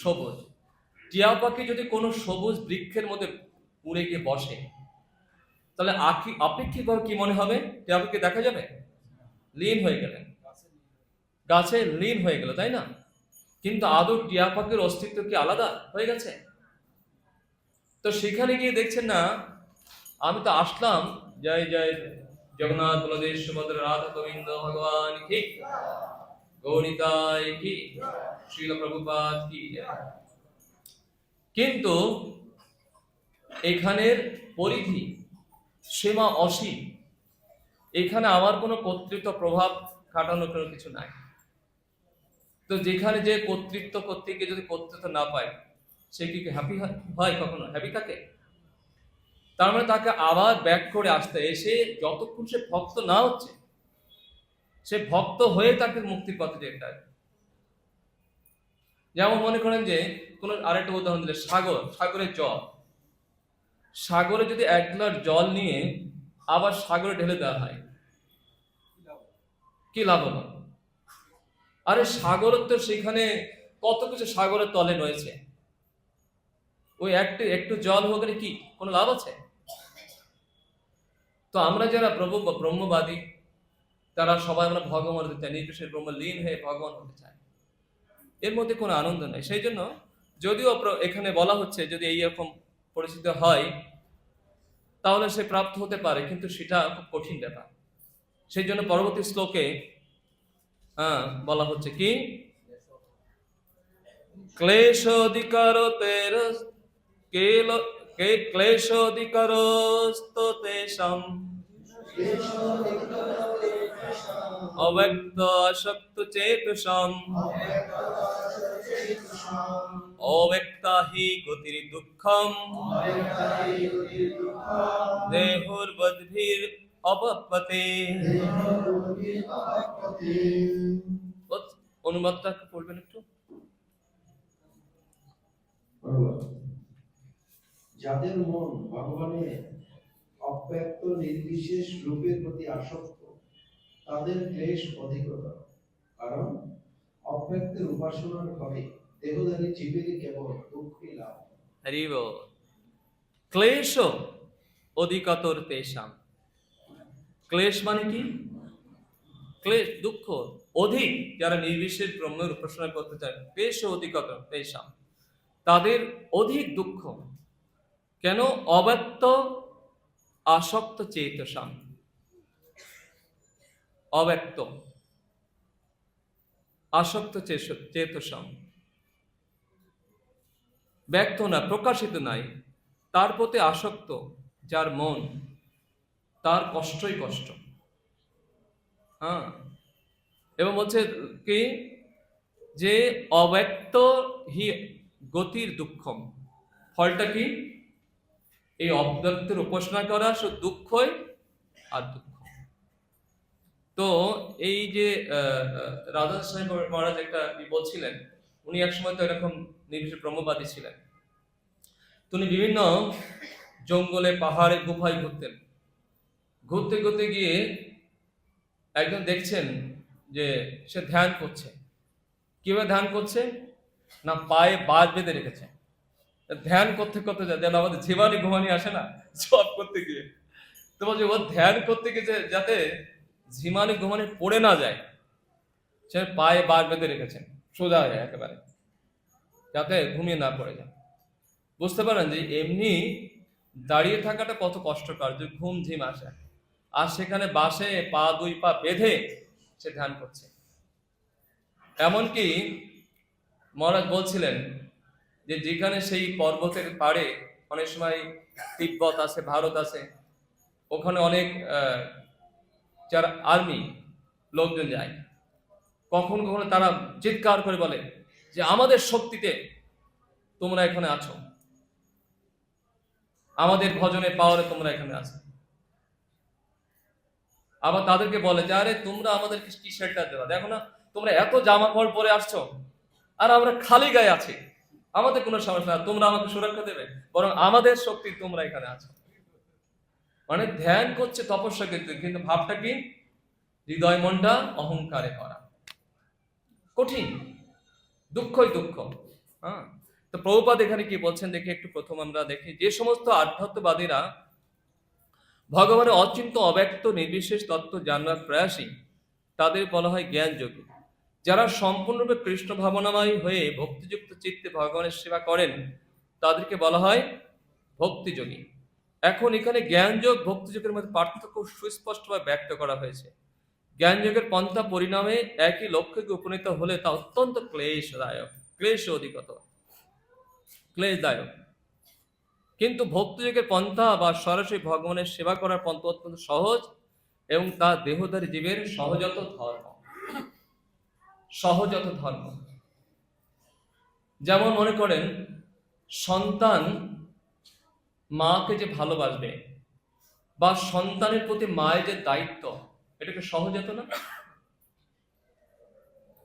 Speaker 1: সবুজ। টিয়া পাখি যদি কোনো সবুজ বৃক্ষের মধ্যে উড়ে গিয়ে বসে, তাহলে আপেক্ষিকভাবে কি মনে হবে? টিয়া পাখি দেখা যাবে লীন হয়ে গেলেন, গাছে লীন হয়ে গেল, তাই না? কিন্তু আদৌ টিয়া পাখির অস্তিত্ব কি আলাদা হয়ে গেছে? তো সেখানে গিয়ে দেখছেন না, আমি তো আসলাম, জয় জয় জগন্নাথ বলদেব সুভদ্র রাধা গোবিন্দ ভগবান কি, গৌরিতায় কি, শ্রীল প্রভুপাদ কি। কিন্তু এখানের পরিধি সীমা অসীম। এখানে আমার কোনো কর্তৃত্ব প্রভাব খাটানোর কোনো কিছু নাই। তো যেখানে যে কর্তৃত্ব করতে গিয়ে যদি কর্তৃত্ব না পায়, সে কি হ্যাপি হয়? কখনো হ্যাপি থাকে? তার মানে তাকে আবার ব্যাক করে আসতে, এসে যতক্ষণ সে ভক্ত না হচ্ছে, সে ভক্ত হয়ে তাকে মুক্তির পথে যেতে হয়। যেমন মনে করেন যে কোন আরেকটা উদাহরণ দিলে, সাগরের জল, সাগরে যদি 1 গ্লাস জল নিয়ে আবার সাগরে ঢেলে দেওয়া হয়, কি লাভ হলো? আরে সাগরের তো সেখানে কত কিছু সাগরের তলে রয়েছে, ওই একটু জল হোক কি কোনো লাভ আছে? তো আমরা যারা ব্রহ্মবাদী, তারা সবাই আমরা ভগবান হতে চাই, নির্বিশেষ ব্রহ্ম লীন হয়ে ভগবান হতে চাই। এর মধ্যে কোনো আনন্দ নেই। সেই জন্য যদিও এখানে বলা হচ্ছে যদি এইরকম পরিস্থিতি হয় তাহলে সে প্রাপ্ত হতে পারে, কিন্তু সেটা খুব কঠিন ব্যাপার। সেই জন্য পরবর্তী শ্লোকে বলা হচ্ছে কি, ক্লেশোদিকারোস্তেষাম অব্যক্ত আসক্ত চেতসাম অব্যক্তা হি গতির দুঃখম দেহুর্বদ্ভির অপপতে। অনুবাদটা পড়বেন একটু।
Speaker 2: যাদের মন ভগবানের অব্যক্ত নির্বিশেষ রূপের প্রতি আসক্ত, তাদের ক্লেশ অধিকতর। কারণ অব্যক্তের উপাসনার ফলে দেহধারী জীবেরই কেবল দুঃখই লাভ।
Speaker 1: হরি বল। ক্লেশ অধিকতর তেষাম। ক্লেশ মানে কি? ক্লেশ দুঃখ অধিক, যারা নির্বিশেষ ব্রহ্মের উপাসনা করতে চায়, ক্লেশ অধিকতর তেষাম, তাদের অধিক দুঃখ। কেন? অব্যক্ত আসক্ত চেতসাম। অব্যক্ত আসক্ত চেতসাম, ব্যক্ত না, প্রকাশিত নাই, তার প্রতি আসক্ত যার মন, তার কষ্টই কষ্ট। এবং বলছে কি, যে অব্যক্ত হি গতির দুঃখম। ফলটা কি? এই অব্যক্তের উপাসনা করা শুধু দুঃখই আর দুঃখ। তো এই যে রাধা সাহেব মহারাজ একটা বলছিলেন, উনি একসময় তো এরকম নির্বিশেষ ব্রহ্মবাদী ছিলেন। তিনি বিভিন্ন জঙ্গলে, পাহাড়ে, গুফায় ঘুরতে ঘুরতে গিয়ে একজন দেখছেন যে সে ধ্যান করছে। কিভাবে ধ্যান করছে না, পায়ে বাজ বেঁধে রেখেছে। ধ্যান করতে করতে যেন আমাদের জীবানি ঘুমানি আসে না জপ করতে গিয়ে, তো বলছে ও ধ্যান করতে গিয়ে যাতে ঝিমানি ঘুমানি পড়ে না যায়, সে পায়ে বাজ বেঁধে রেখেছেন সোজা হয়ে একেবারে, যাতে ঘুমিয়ে না পড়ে যায়। বুঝতে পারেন যে এমনি দাঁড়িয়ে থাকাটা কত কষ্টকর, যে ঘুম ঝিম আসে, আর সেখানে বাসে দুই পা বেঁধে সে ধ্যান করছে। এমনকি মহারাজ বলছিলেন যে যেখানে সেই পর্বতের পাড়ে অনেক সময় তিব্বত আছে, ভারত আছে, ওখানে অনেক যারা আর্মি লোকজন যায়, কখনো কখনো তারা চিৎকার করে বলে যে আমাদের শক্তিতে তোমরা এখানে আছো, আমাদের ভজনের পাওয়ারে তোমরা এখানে আছো। আবার তাদেরকে বলে যে আরে তোমরা আমাদেরকে কি শেল্টার দেবা, দেখো না তোমরা এত জামা কাপড় পরে আসছো আর আমরা খালি গায়ে আছি, আমাদের কোনো সমস্যা না, তোমরা আমাকে সুরক্ষা দেবে, বরং আমাদের শক্তি তোমরা এখানে আছো। মানে ধ্যান করছে, তপস্যা করছে, কিন্তু ভাবটা কি, হৃদয় মনটা অহংকারে ভরা, কঠিন, দুঃখই দুঃখ। হ্যাঁ, তো প্রভুপাদ এখানে কি বলছেন দেখি একটু। প্রথম আমরা দেখি, যে সমস্ত আধ্যাত্মবাদীরা ভগবানের অচিন্ত অব্যক্ত নির্বিশেষ তত্ত্ব জানবার প্রয়াসী, তাদের বলা হয় জ্ঞান যোগী। যারা সম্পূর্ণরূপে কৃষ্ণ ভাবনাময় হয়ে ভক্তিযুক্ত চিত্তে ভগবানের সেবা করেন, তাদেরকে বলা হয় ভক্তিযোগী। এখন এখানে জ্ঞানযোগ ভক্তিযোগের মধ্যে পার্থক্য সুস্পষ্টভাবে ব্যক্ত করা হয়েছে। জ্ঞানযোগের পন্থা পরিণামে একই লক্ষ্যকে উপনীত হলে তা অত্যন্ত ক্লেশদায়ক, ক্লেশ অধিকত, ক্লেশদায়ক। কিন্তু ভক্তিযোগের পন্থা বা সরাসরি ভগবানের সেবা করার পন্থা অত্যন্ত সহজ এবং তা দেহধারী জীবের সহজাত ধর্ম, সহজাত ধর্ম। যেমন মনে করেন সন্তান মাকে যে ভালোবাসবে বা সন্তানের প্রতি মায়ের যে দায়িত্ব, এটাকে সহজাত না?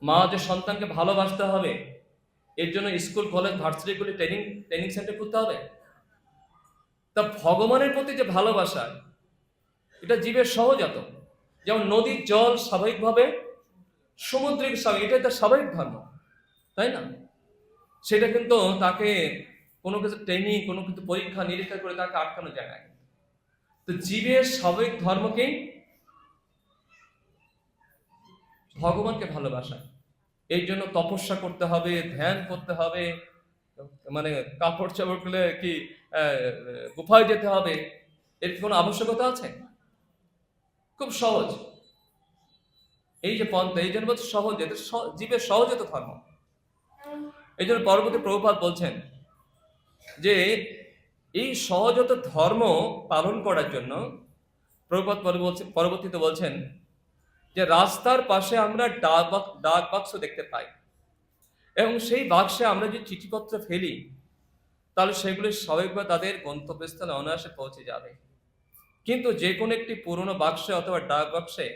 Speaker 1: মা যে সন্তানকে ভালোবাসতে হবে, এর জন্য স্কুল, কলেজ, ভার্সিটিগুলি ট্রেনিং সেন্টার করতে হবে। তা ভগবানের প্রতি যে ভালোবাসা, এটা জীবের সহজাত। যেমন নদীর জল স্বাভাবিকভাবে সমুদ্রিক স্বাভাবিক, এটাই তার স্বাভাবিক ধর্ম, তাই না? সেটা কিন্তু তাকে কোনো কিছু ট্রেনিং, কোনো কিছু পরীক্ষা নিরীক্ষা করে তাকে আটকানো যায় না। তো জীবের স্বাভাবিক ধর্মকে ভগবানকে ভালোবাসা, এই জন্য তপস্যা করতে হবে, ধ্যান করতে হবে, মানে কাপড় চাপড় খুলে কি গুফায় যেতে হবে, এর কি কোনো আবশ্যকতা আছে? খুব সহজ এই যে পন্থা, এই জন্য বলছে সহজ, এটা জীবের সহজাত ধর্ম। এই জন্য পরবর্তী প্রভুপাদ বলছেন যে এই সহজাত ধর্ম পালন করার জন্য প্রভুপাদ পরবর্তীতে বলছেন যে রাস্তার পাশে আমরা ডাক বাক্স দেখতে পাই, এবং সেই বাক্সে আমরা যে চিঠিপত্র ফেলি, তাহলে সেগুলি স্বাভাবিকভাবে তাদের গন্তব্যস্থলে অনায়াসে পৌঁছে যাবে। কিন্তু যে কোনো একটি পুরনো বাক্সে অথবা ডাক বাক্সে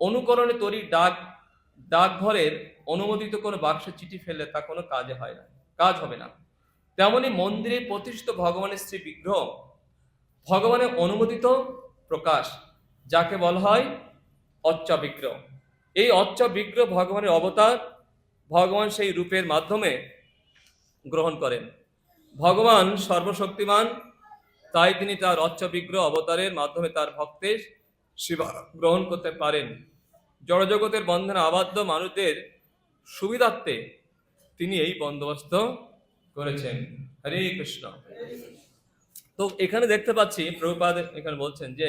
Speaker 1: অনুকরণে তৈরি ডাকঘরের অনুমোদিত কোনো বাক্সে চিঠি ফেললে তা কোনো কাজ হবে না। তেমনি মন্দিরে প্রতিষ্ঠিত ভগবানের শ্রী বিগ্রহ ভগবানের অনুমোদিত প্রকাশ, যাকে বলা হয় অচ্চা বিগ্রহ। এই অচ্চা বিগ্রহ ভগবানের অবতার, ভগবান সেই রূপের মাধ্যমে গ্রহণ করেন। ভগবান সর্বশক্তিমান, তাই তিনি তার অচ্চা বিগ্রহ অবতারের মাধ্যমে তার ভক্তের সেবা গ্রহণ করতে পারেন। জড়জগতের বন্ধনে আবদ্ধ মানুষদের সুবিধার্থে তিনি এই বন্দোবস্ত করেছেন। হরে কৃষ্ণ। তো এখানে দেখতে পাচ্ছি প্রভুপাদ এখানে বলছেন যে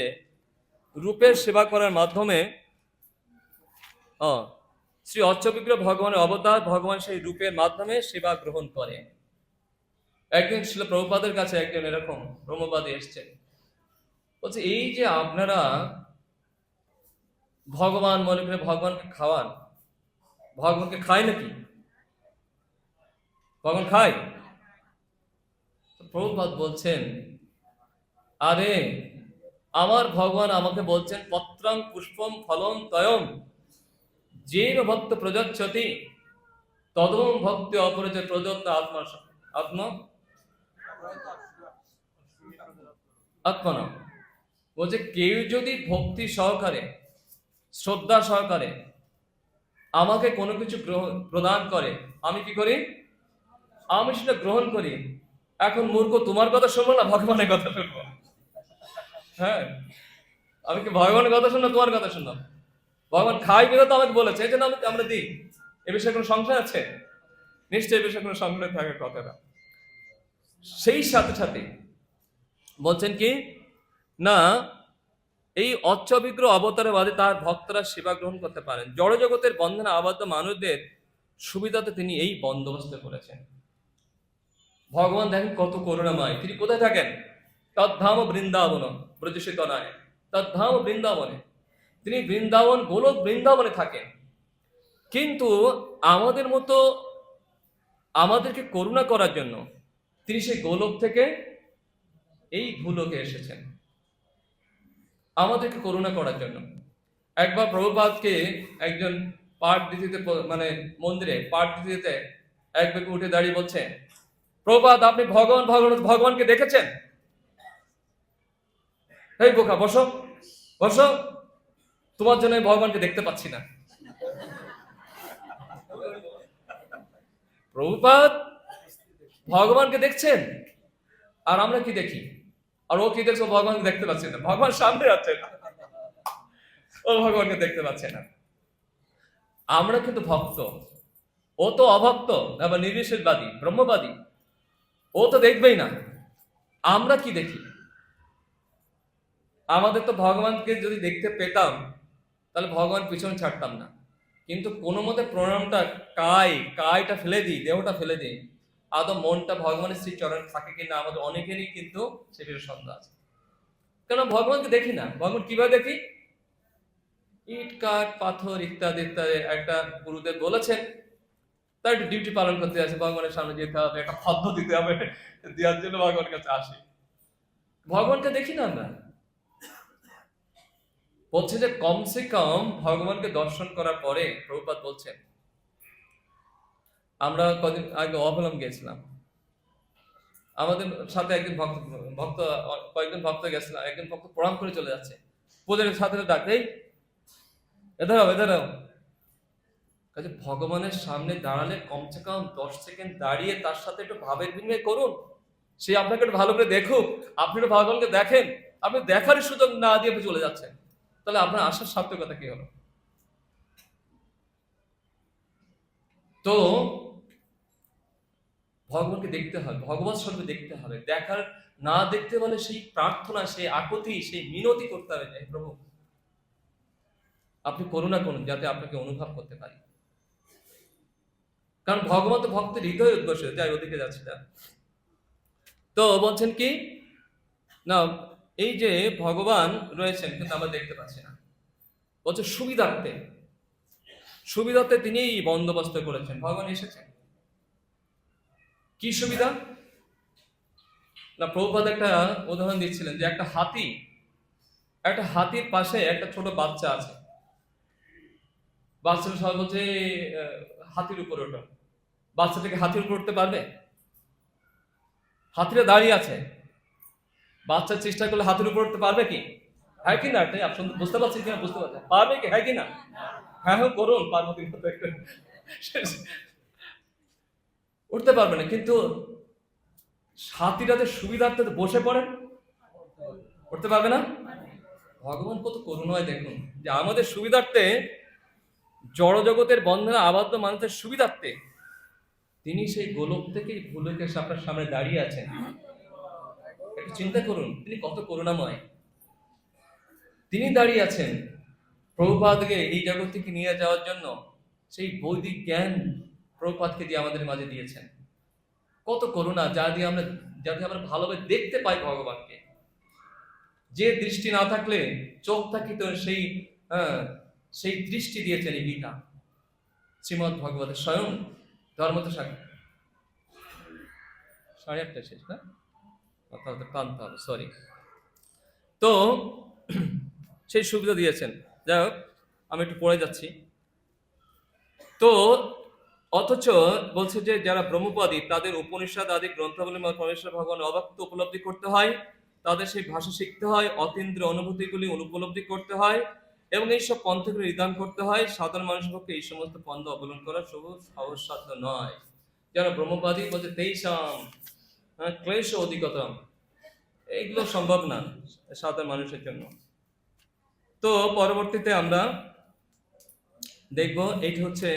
Speaker 1: রূপের সেবা করার মাধ্যমে শ্রী অচ্চা বিগ্রহ ভগবানের অবতার, ভগবান সেই রূপের মাধ্যমে সেবা গ্রহণ করে। একদিন ছিল প্রভুপাদের কাছে একজন এরকম ব্রহ্মবাদী এসছেন, বলছে এই যে আপনারা ভগবান মনে করে ভগবানকে খাওয়ান, ভগবানকে খায় নাকি? ভগবান খায়? প্রভুপাদ বলছেন আরে আমার ভগবান আমাকে বলছেন পত্রং পুষ্পম ফলম তয়ম যেন ভক্ত প্রযচ্ছতি তদম ভক্তি অপরিচয় প্রদত্ত আত্মনা। বলছে কেউ যদি ভক্তি সহকারে, শ্রদ্ধা সহকারে আমাকে কোনো কিছু প্রদান করে, আমি কি করি? আমি সেটা গ্রহণ করি। এখন মূর্খ তোমার কথা শুনবো না ভগবানের কথা শুনবো? হ্যাঁ, আমি কি ভগবানের কথা শুনবো, তোমার কথা শুনবো? ভগবান খাই বিধা তো আমাকে বলেছে, এই জন্য আমরা দিই। এ বিষয়ে কোনো সংশয় আছে? নিশ্চয়ই এ বিষয়ে কোনো সংশয় থাকার কথা না। সেই সাথে সাথে বলছেন কি না, এই অচ্চা বিগ্রহ অবতারের বাদে তার ভক্তরা সেবা গ্রহণ করতে পারেন। জড়জগতের বন্ধনে আবদ্ধ মানুষদের সুবিধাতে তিনি এই বন্দোবস্ত করেছেন। ভগবান দেখেন কত করুণাময়, তিনি কোথায় থাকেন? তদ্ধাম বৃন্দাবন ব্রজসিত নয়, তদ্ধাম বৃন্দাবনে, তিনি বৃন্দাবন গোলক বৃন্দাবনে থাকেন। কিন্তু আমাদের মতো আমাদেরকে করুণা করার জন্য তিনি সেই গোলক থেকে এই ভূলোকে এসেছেন আমাদেরকে করুণা করার জন্য। একবার প্রভুপাদকে একজন পাঠ দিতে, মানে মন্দিরে পাঠ দিতে এক ব্যক্তি উঠে দাঁড়িয়ে বলছে, প্রভুপাদ আপনি ভগবানকে দেখেছেন? এই বোকা, বসো বসো, তোমার জন্য আমি ভগবানকে দেখতে পাচ্ছি না। প্রভুপাদ ভগবানকে দেখছেন, আর আমরা কি দেখি? আর ও কি দেখছো? ভগবানকে দেখতে পাচ্ছে না, ভগবান সামনে আছে না, ও ভগবানকে দেখতে পাচ্ছে না। আমরা কিন্তু ভক্ত, ও তো অভক্ত, আবার নির্বিশেষবাদী ব্রহ্মবাদী, ও তো দেখবেই না। আমরা কি দেখি? আমাদের তো ভগবানকে যদি দেখতে পেতাম তাহলে ভগবান পিছনে ছাড়তাম না, কিন্তু কোনো মতে প্রণামটা কায়টা ফেলে দিই, দেহটা ফেলে দিই, আদৌ মনটা ভগবানের শ্রী চরণে থাকে কিনা আমাদের অনেকেরই কিন্তু সে বিষয়ে সন্দেহ আছে। কেন ভগবানকে দেখি না? ভগবান কিভাবে দেখি? ইট কাঠ পাথর ইত্যাদি ইত্যাদি। একটা গুরুদেব বলেছেন তার একটু ডিউটি পালন করতে আছে, ভগবানের সামনে যেতে হবে, একটা পদ্ম দিতে হবে, দেওয়ার জন্য ভগবানের কাছে আসি। ভগবানকে দেখি না আমরা। বলছে যে কমসে কম ভগবানকে দর্শন করার পরে, প্রভুপাদ বলছেন, আমরা কদিন আগে অবলম গেছিলাম, আমাদের সাথে একজন ভক্ত কয়েকজন ভক্ত গেছিলাম, একজন ভক্ত প্রণাম করে চলে যাচ্ছে, পূজারের সাথে ডাক, এই এধারাও। কাজে ভগবানের সামনে দাঁড়ালে কমসে কম 10 সেকেন্ড দাঁড়িয়ে তার সাথে একটু ভাবের বিনিময় করুন। সে আপনাকে একটু ভালো করে দেখুক, আপনি একটু ভগবানকে দেখেন। আপনি দেখার সুযোগ না দিয়ে আপনি চলে যাচ্ছেন, তাহলে আপনার আসার সার্থকতা কি হলো? তো ভগবানকে দেখতে হবে, ভগবত স্বরূপে দেখতে হবে। দেখার না দেখতে বলে সেই প্রার্থনা, সেই আকুতি, সেই মিনতি করতে হবে, হে প্রভু আপনি করুণা করুন যাতে আপনাকে অনুভব করতে পারি। কারণ ভগবান তো ভক্তের হৃদয় উদ্দেশ্য, যাই ওদিকে যাচ্ছে না। তো বলছেন কি না, এই যে ভগবান রয়েছেন কিন্তু আমরা দেখতে পাচ্ছি না। বলছে সুবিধার্থে তিনি বন্দোবস্ত করেছেন, ভগবান এসেছেন। কি সুবিধা? না, প্রভুপাদ একটা উদাহরণ দিচ্ছিলেন যে একটা হাতির পাশে একটা ছোট বাচ্চা আছে। বাচ্চাটা সবাই বলছে হাতির উপরে ওঠো। বাচ্চাটাকে হাতির উপর উঠতে পারবে? হাতিরা দাঁড়িয়ে আছে, বাচ্চা চেষ্টা করলে হাতির উপর উঠতে পারবে কি? হ্যাঁ কি না? আপনি বুঝতে পারছেন কিনা? বুঝতে পারছেন, পারবে কি? হ্যাঁ কি না? হ্যাঁ করুন, পার্বতীর মতো একটা উঠতে পারবে না। কিন্তু হাতিটাতে সুবিধার্থে বসে পড়েন, উঠতে পারবে না। ভগবান কত করুণায় দেখুন, যে আমাদের সুবিধার্থে, জড় জগতের বন্ধনে আবদ্ধ মানুষের সুবিধার্থে তিনি সেই গোলক থেকে ভূলোকে আপনার সামনে দাঁড়িয়ে আছেন। একটু চিন্তা করুন, তিনি কত করুণাময়। তিনি দাঁড়িয়ে আছেন প্রভুপাদকে এই জগৎ থেকে নিয়ে যাওয়ার জন্য। সেই বৈদিক জ্ঞান প্রভুপাদকে দিয়ে আমাদের মাঝে দিয়েছেন। কত করুণা, যাতে আমরা ভালোভাবে দেখতে পাই ভগবানকে। যে দৃষ্টি না থাকলে চোখ থাকিত, সেই দৃষ্টি দিয়েছেন এই গীতা, শ্রীমদ্ ভগবতের স্বয়ং ধর্মত শাখা। 8:30 শেষ না, টানতে হবে, সরি। তো সেই সুবিধা দিয়েছেন। যাই হোক, আমি একটু পড়ে যাচ্ছি। তো অথচ বলছে যে যারা ব্রহ্মবাদী তাদের উপনিষদ আদি গ্রন্থাবলী পরমেশ্বর ভগবান অব্যক্ত উপলব্ধি করতে হয়, তাদের সেই ভাষা শিখতে হয়, অতীন্দ্রিয় অনুভূতিগুলি উপলব্ধি করতে হয়, এবং এইসব পন্থাগুলি নিদান করতে হয়। সাধারণ মানুষের পক্ষে এই সমস্ত পন্থা অবলম্বন করা সহজসাধ্য নয়। যারা ব্রহ্মবাদী বলছে তেইশাম ক্লেশ অধিকতম, এইগুলো সম্ভব না সাধারণ মানুষের জন্য। তো পরবর্তীতে আমরা দেখব, এইটি হচ্ছে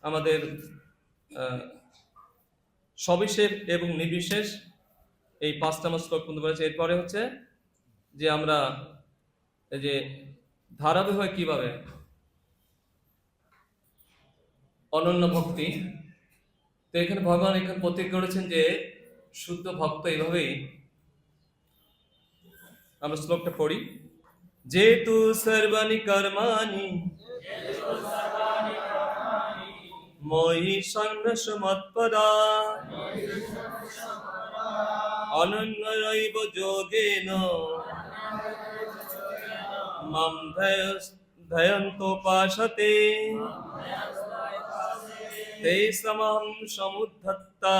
Speaker 1: আমাদের সবিশেষ এবং নির্বিশেষ এই 5টা শ্লোক পর্যন্ত বলেছে। এরপরে হচ্ছে যে আমরা এই যে ধারাবাহিক হয় কিভাবে অনন্য ভক্তি। তো এখানে ভগবান প্রতীক করেছেন যে শুদ্ধ ভক্ত এইভাবেই আমরা শ্লোকটা পড়ি, যেতু সর্বাণি কর্মাণি ময়ি সন্ন্যাস মৎপদা অনন্যৈব যোগেন মাম ধ্যায়ন্তোপাসতে তেষামহং সমুদ্ধত্তা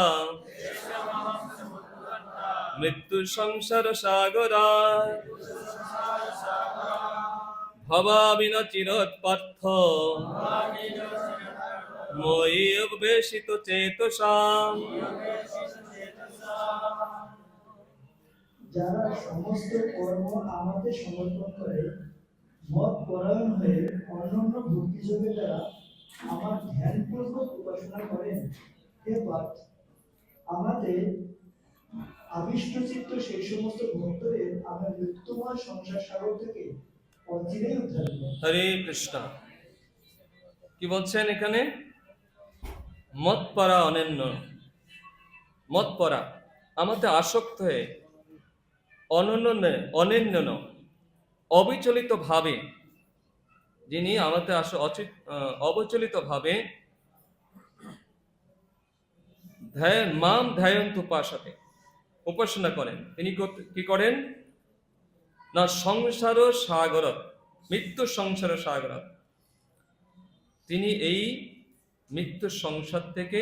Speaker 1: মৃত্যু সংসার সাগরাৎ ভবামি ন চিরৎপার্থ ময়ি অবেশিত চেতসাম।
Speaker 4: যারা সমস্ত কর্ম আমাকে সমর্পণ করে মত পরায়ণ হয়ে অনন্য ভক্তিযোগের দ্বারা আমার ধ্যানপূর্বক উপাসনা করেন, হে পার্থ, আমাদের আবিষ্টচিত্ত সেই সমস্ত ভক্তদের আমার মৃত্যুময় সংসার সাগর থেকে অচিরেই উদ্ধার করেন।
Speaker 1: হরে কৃষ্ণ। কি বলছেন এখানে? মৎপরা অনন্য, মৎপরা আমাতে আসক্ত হয়ে অনন্য অবিচলিত ভাবে, যিনি আমাতে অবিচলিত ভাবে মাম ধ্যায়ন্ত উপাসতে উপাসনা করেন, তিনি কি করেন না সংসার সাগর, মৃত্যু সংসার সাগর, তিনি এই মৃত্যু সংসার থেকে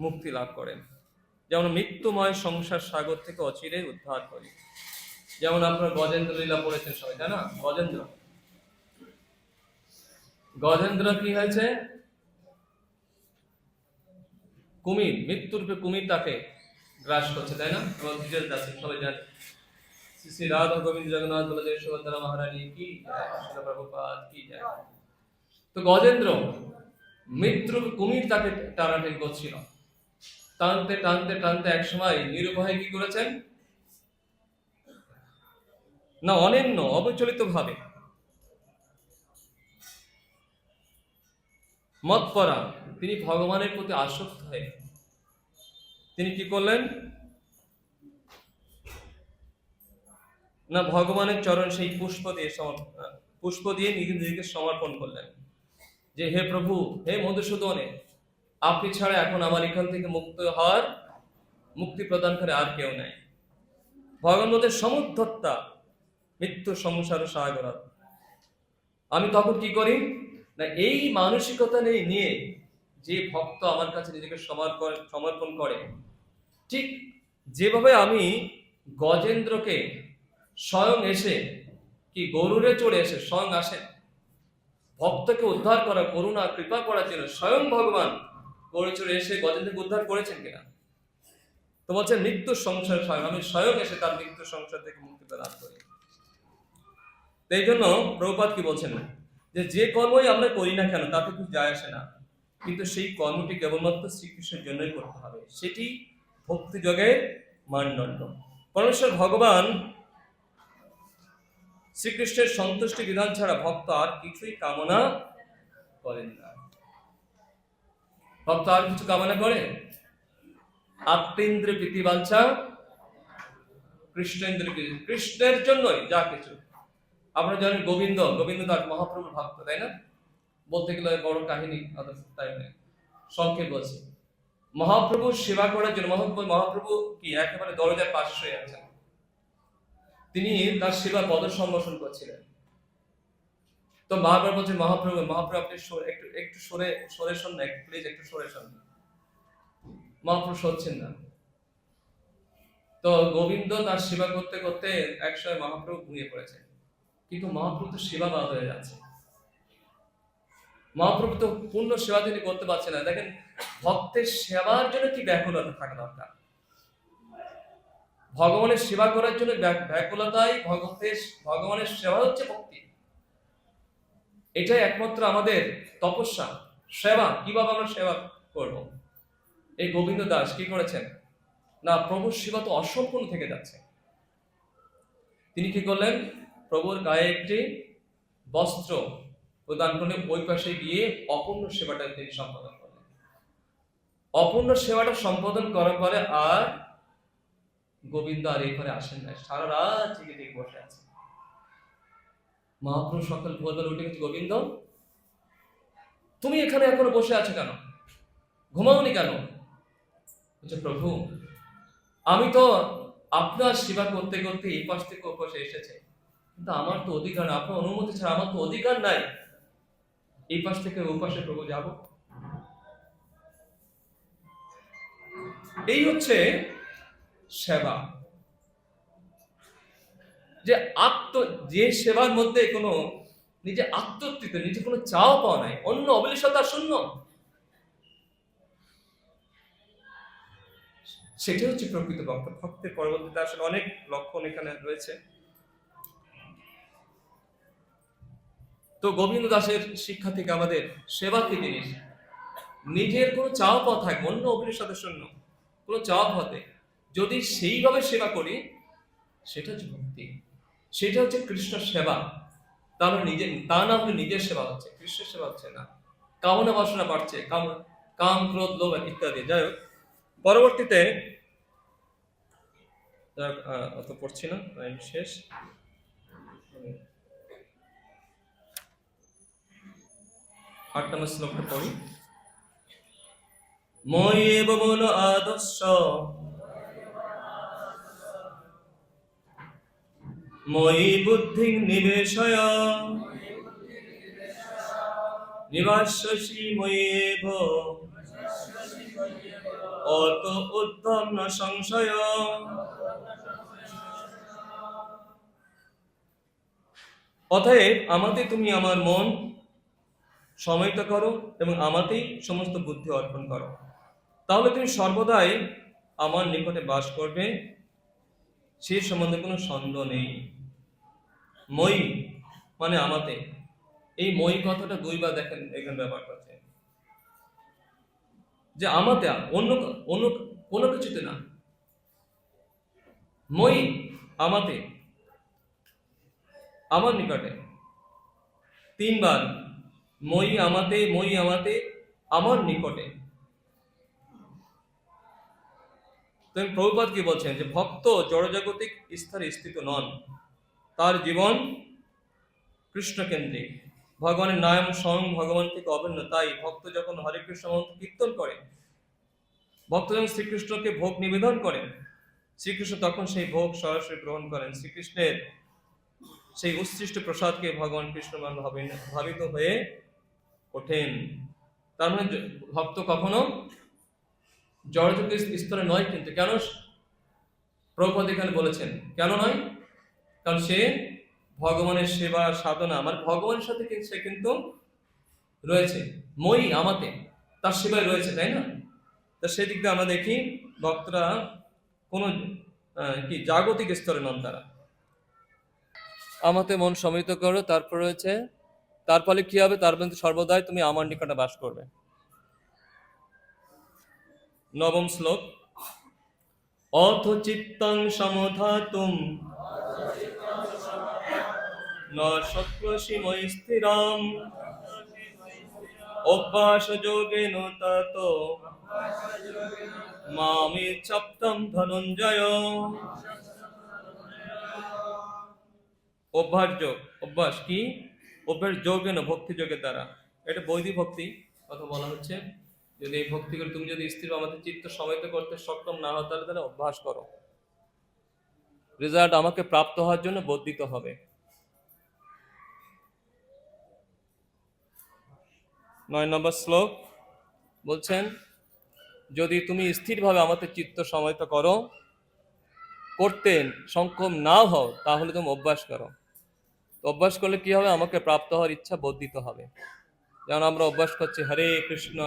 Speaker 1: মুক্তি লাভ করেন। যেমন মৃত্যুময় সংসার সাগর থেকে অচিরে উদ্ধার করি। যেমন আপনার গজেন্দ্র লীলা পড়েছেন সবাই, তাই না? গজেন্দ্র কি হয়েছে? কুমির, মৃত্যুরূপে কুমির তাকে গ্রাস করছে, তাই না? এবং ডিটেলস আছে, সবাই জানে। শ্রী শ্রী রাধা গোবিন্দ জগন্নাথ বলদেব সুভদ্রা মহারানী কি জয়, শ্রীল প্রভুপাদ কি জয়। তো গজেন্দ্র মৃত্যুর কুমির তাকে টানাটানি করছিল, টানতে টানতে টানতে এক সময় নিরুপায় কি করেছেন না অনন্য অবিচলিত ভাবে মৎপরা, তিনি ভগবানের প্রতি আসক্ত হয়ে তিনি কি করলেন না ভগবানের চরণ সেই পুষ্প দিয়ে নিজেকে সমর্পণ করলেন, যে হে প্রভু, হে মধুসূদনে, আপনি ছাড়া এখন আমার এখান থেকে মুক্তি প্রদান করে আর কেউ নাই। ভগবানের সমুদ্ধত্তা মৃত্যু সংসার সাগর। আমি তখন কি করি না এই মানসিকতা নিয়ে যে ভক্ত আমার কাছে নিজেকে সমর্পণ করে, ঠিক যেভাবে আমি গজেন্দ্রকে স্বয়ং এসে কি গরুরে চড়ে এসে স্বয়ং আসেন ভক্তকে উদ্ধার করা, করুণা কৃপা করার জন্য, স্বয়ং ভগবান গরুরে চড়ে এসে গজেন্দ্রকে উদ্ধার করেছেন কিনা? তো বলছেন মৃত্যুর সংসার স্বয়ং, আমি স্বয়ং এসে তার মৃত্যুর সংসার থেকে মুক্তি প্রদান করি। এই জন্য প্রভুপাদ কি বলছেন যে কর্মই আমরা করি না কেন তাতে কিছু যায় আসে না, কিন্তু সেই কর্মটি কেবলমাত্র শ্রীকৃষ্ণের জন্যই করতে হবে, সেটি ভক্তি যোগের মানদণ্ড। পরমেশ্বর ভগবান শ্রীকৃষ্ণের সন্তুষ্টি বিধান ছাড়া ভক্ত আর কিছুই কামনা করেন না। ভক্ত আর কিছু কামনা করে? আত্মেন্দ্র প্রীতিবাঞ্ছা কৃষ্ণেন্দ্র, কৃষ্ণের জন্যই যা কিছু। আপনারা জানেন গোবিন্দ দাস মহাপ্রভুর ভক্ত, তাই না? বলতে গেলে বড় কাহিনী, তাই সংক্ষেপ বলছি। মহাপ্রভুর সেবা করার জন্য মহাপ্রভু কি একেবারে দরজার পাশে শুয়ে আছেন, তিনি তার সেবা পদ সম্ভাষণ করছিলেন। তো বারবার বলছেন মহাপ্রভু আপনি একটু সরে শোন না, প্লিজ একটু সরে শোন। মহাপ্রভু সরছেন না। তো গোবিন্দ তার সেবা করতে করতে একসময় মহাপ্রভু ঘুমিয়ে পড়েছেন, কিন্তু মহাপ্রভু তো সেবা বাদ হয়ে যাচ্ছে, মহাপ্রভু তো পূর্ণ সেবা তিনি করতে পারছেন না। দেখেন ভক্তের সেবার জন্য কি ব্যাকুলতা থাকা দরকার। ভগবানের সেবা করার জন্য ব্যাকুলতাই ভগবানের সেবা হচ্ছে ভক্তি। এটাই একমাত্র আমাদের তপস্যা, সেবা। কিভাবে আমরা সেবা করব? এই গোবিন্দ দাস কি করেছেন না প্রভুর সেবা তো অসম্পূর্ণ থেকে যাচ্ছে। তিনি কি করলেন? প্রভুর গায়ে একটি বস্ত্র প্রদান করলে ওই পাশে গিয়ে অপূর্ণ সেবাটা তিনি সম্পাদন করলেন। অপূর্ণ সেবাটা সম্পাদন করার পরে আর গোবিন্দ আর এই ঘরে আসেন না, সারা রাত জেগে জেগে বসে আছে। মহাপ্রভু সকাল ভোরবেলা উঠে গেছে, গোবিন্দ তুমি এখানে এখনো বসে আছো কেন, ঘুমাওনি কেন? বলছে, প্রভু আমি তো আপনার সেবা করতে করতে এই পাশ থেকে ও পাশে এসেছে, কিন্তু আমার তো অধিকার না, আপনার অনুমতি ছাড়া আমার তো অধিকার নাই এই পাশ থেকে ও পাশে প্রভু যাব। এই হচ্ছে সেবা, যে সেবার মধ্যে কোনো নিজে আত্মতৃপ্তি, নিজে কোনো চাও পাওয়া নাই, অন্য অভিলাষতা শূন্য, সেটা হচ্ছে প্রকৃত ভক্ত। ভক্তের পরবর্তীতে আসলে অনেক লক্ষণ এখানে রয়েছে। তো গোবিন্দ দাসের শিক্ষা থেকে আমাদের সেবা কি জিনিস, নিজের কোনো চাওয়া পাওয়া থাকবে, অন্য অভিলাষতা শূন্য, কোনো চাওয়া পাওয়াতে যদি সেইভাবে সেবা করি, সেটা হচ্ছে ভক্তি, সেটা হচ্ছে কৃষ্ণ সেবা। তাহলে তা না হলে নিজের সেবা হচ্ছে, কৃষ্ণের সেবা হচ্ছে না, কামনা বাসনা বাড়ছে, কাম ক্রোধ লোভ ইত্যাদি। যাই হোক, পরবর্তীতে অত পড়ছি না, শেষ। 8 নম্বর শ্লোকটা পড়ি। ময়ি এব মন আদর্শ ময়ি বুদ্ধি নিবেশয় নিবাস্যসি ময়ি এব অত উদ্ধম ন সংশয়। অতএব আমাতে তুমি আমার মন সমাহিত করো এবং আমাতেই সমস্ত বুদ্ধি অর্পণ করো, তাহলে তুমি সর্বদাই আমার নিকটে বাস করবে, সে সম্বন্ধে কোনো সন্দেহ নেই। মই মানে আমাতে, এই মই কথাটা দুইবার দেখেন এখানে ব্যবহার করছে, যে আমাতে, অন্য অন্য কোনো কিছুতে না। মই আমাতে, আমার নিকটে, 3 বার মই আমাতে, মই আমাতে, আমার নিকটে। তো প্রভুপাদ কি বলছেন, যে ভক্ত জড়জাগতিক স্তরে স্থিত নন, তার জীবন কৃষ্ণ কেন্দ্রিক, ভগবানের নাম স্বয়ং ভগবান থেকে অভিন্ন। তাই ভক্ত যখন হরে কৃষ্ণ মন্ত্র কীর্তন করে, ভক্ত যখন শ্রীকৃষ্ণকে ভোগ নিবেদন করেন, শ্রীকৃষ্ণ তখন সেই ভোগ সরাসরি গ্রহণ করেন। শ্রীকৃষ্ণের সেই উৎসৃষ্ট প্রসাদকে ভগবান কৃষ্ণ ভাবিত হয়ে ওঠেন। তার মানে ভক্ত কখনো জড়জাগতিক স্তরে নয়। কিন্তু কেন প্রভুপাদ এখানে বলেছেন কেন নয়? কারণ সে ভগবানের সেবা সাধনা, মানে ভগবানের সাথে সে কিন্তু রয়েছে, মই আমাতে, তার সেবায় রয়েছে, তাই না? তা সেদিক দিয়ে আমরা দেখি ভক্তরা কোনো কি জাগতিক স্তরে নন, তারা আমাতে মন সমিত করো। তারপর রয়েছে, তার ফলে কি হবে? তার মধ্যে সর্বদাই তুমি আমার নিকটে বাস করবে। 9ম শ্লোক। অথ চিত্তং সমধাতুম ন শক্নোষি ময়ি স্থিরম অভ্যাস যোগেন ততো মামিচ্ছাপ্তং ধনঞ্জয়। অভ্যাস যোগ, অভ্যাস কি? অভ্যাস যোগেন, ভক্তি যোগের দ্বারা। এটা বৈদিক ভক্তি কথা বলা হচ্ছে। যদি এই ভক্তি করে তুমি যদি স্থির আমাদের চিত্ত সমাহিত করতে সক্ষম না হও, তাহলে তাহলে অভ্যাস করো, রেজাল্ট আমাকে প্রাপ্ত হওয়ার জন্য বর্ধিত হবে। 9 নম্বর শ্লোক বলছেন, যদি তুমি স্থিরভাবে আমাদের চিত্ত সমাহিত করতে সক্ষম না হও, তাহলে তুমি অভ্যাস করো। তো অভ্যাস করলে কি হবে? আমাকে প্রাপ্ত হওয়ার ইচ্ছা বর্ধিত হবে। যেমন আমরা অভ্যাস করছি হরে কৃষ্ণ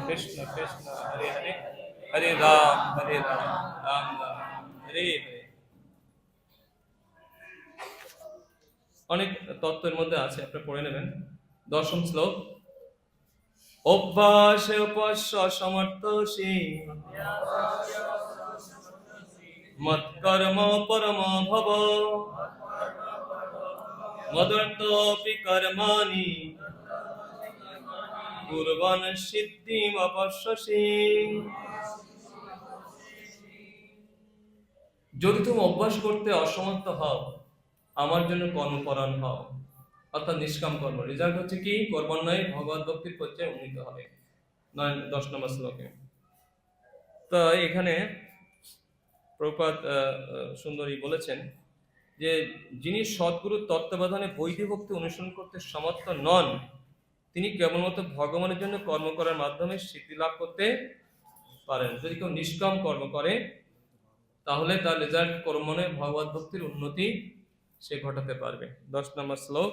Speaker 1: কৃষ্ণ কৃষ্ণ হরে হরে, হরে রাম রাম রাম হরে হরে। অনেক তত্ত্বের মধ্যে আছে, আপনি পড়ে নেবেন। 10ম শ্লোক। অভ্যাস উপস্য সমর্থসি মৎকর্ম পরম ভব মদর্থপি কর্মাণি কুরবান সিদ্ধিম অপশ্যসি। যদি তুমি অভ্যাস করতে অসমর্থ হও, আমার জন্য কর্মপরায়ণ হও, অর্থাৎ নিষ্কাম কর্ম। রেজাল্ট হচ্ছে কি? কর্মান্বয়ে ভগবত ভক্তির পর্যায়ে উন্নীত হবে। 10 নম্বর শ্লোকে। তো এখানে প্রভুপাদ সুন্দরী বলেছেন যে যিনি সদ্গুরুর তত্ত্বাবধানে বৈদিক ভক্তি অনুসরণ করতে সমর্থ নন, তিনি কেবলমাত্র ভগবানের জন্য কর্ম করার মাধ্যমে সিদ্ধি লাভ করতে পারেন। যদি কেউ নিষ্কাম কর্ম করে তাহলে তার রেজাল্ট কর্মনে ভগবত ভক্তির উন্নতি সে ঘটাতে পারবে। 10 নম্বর শ্লোক।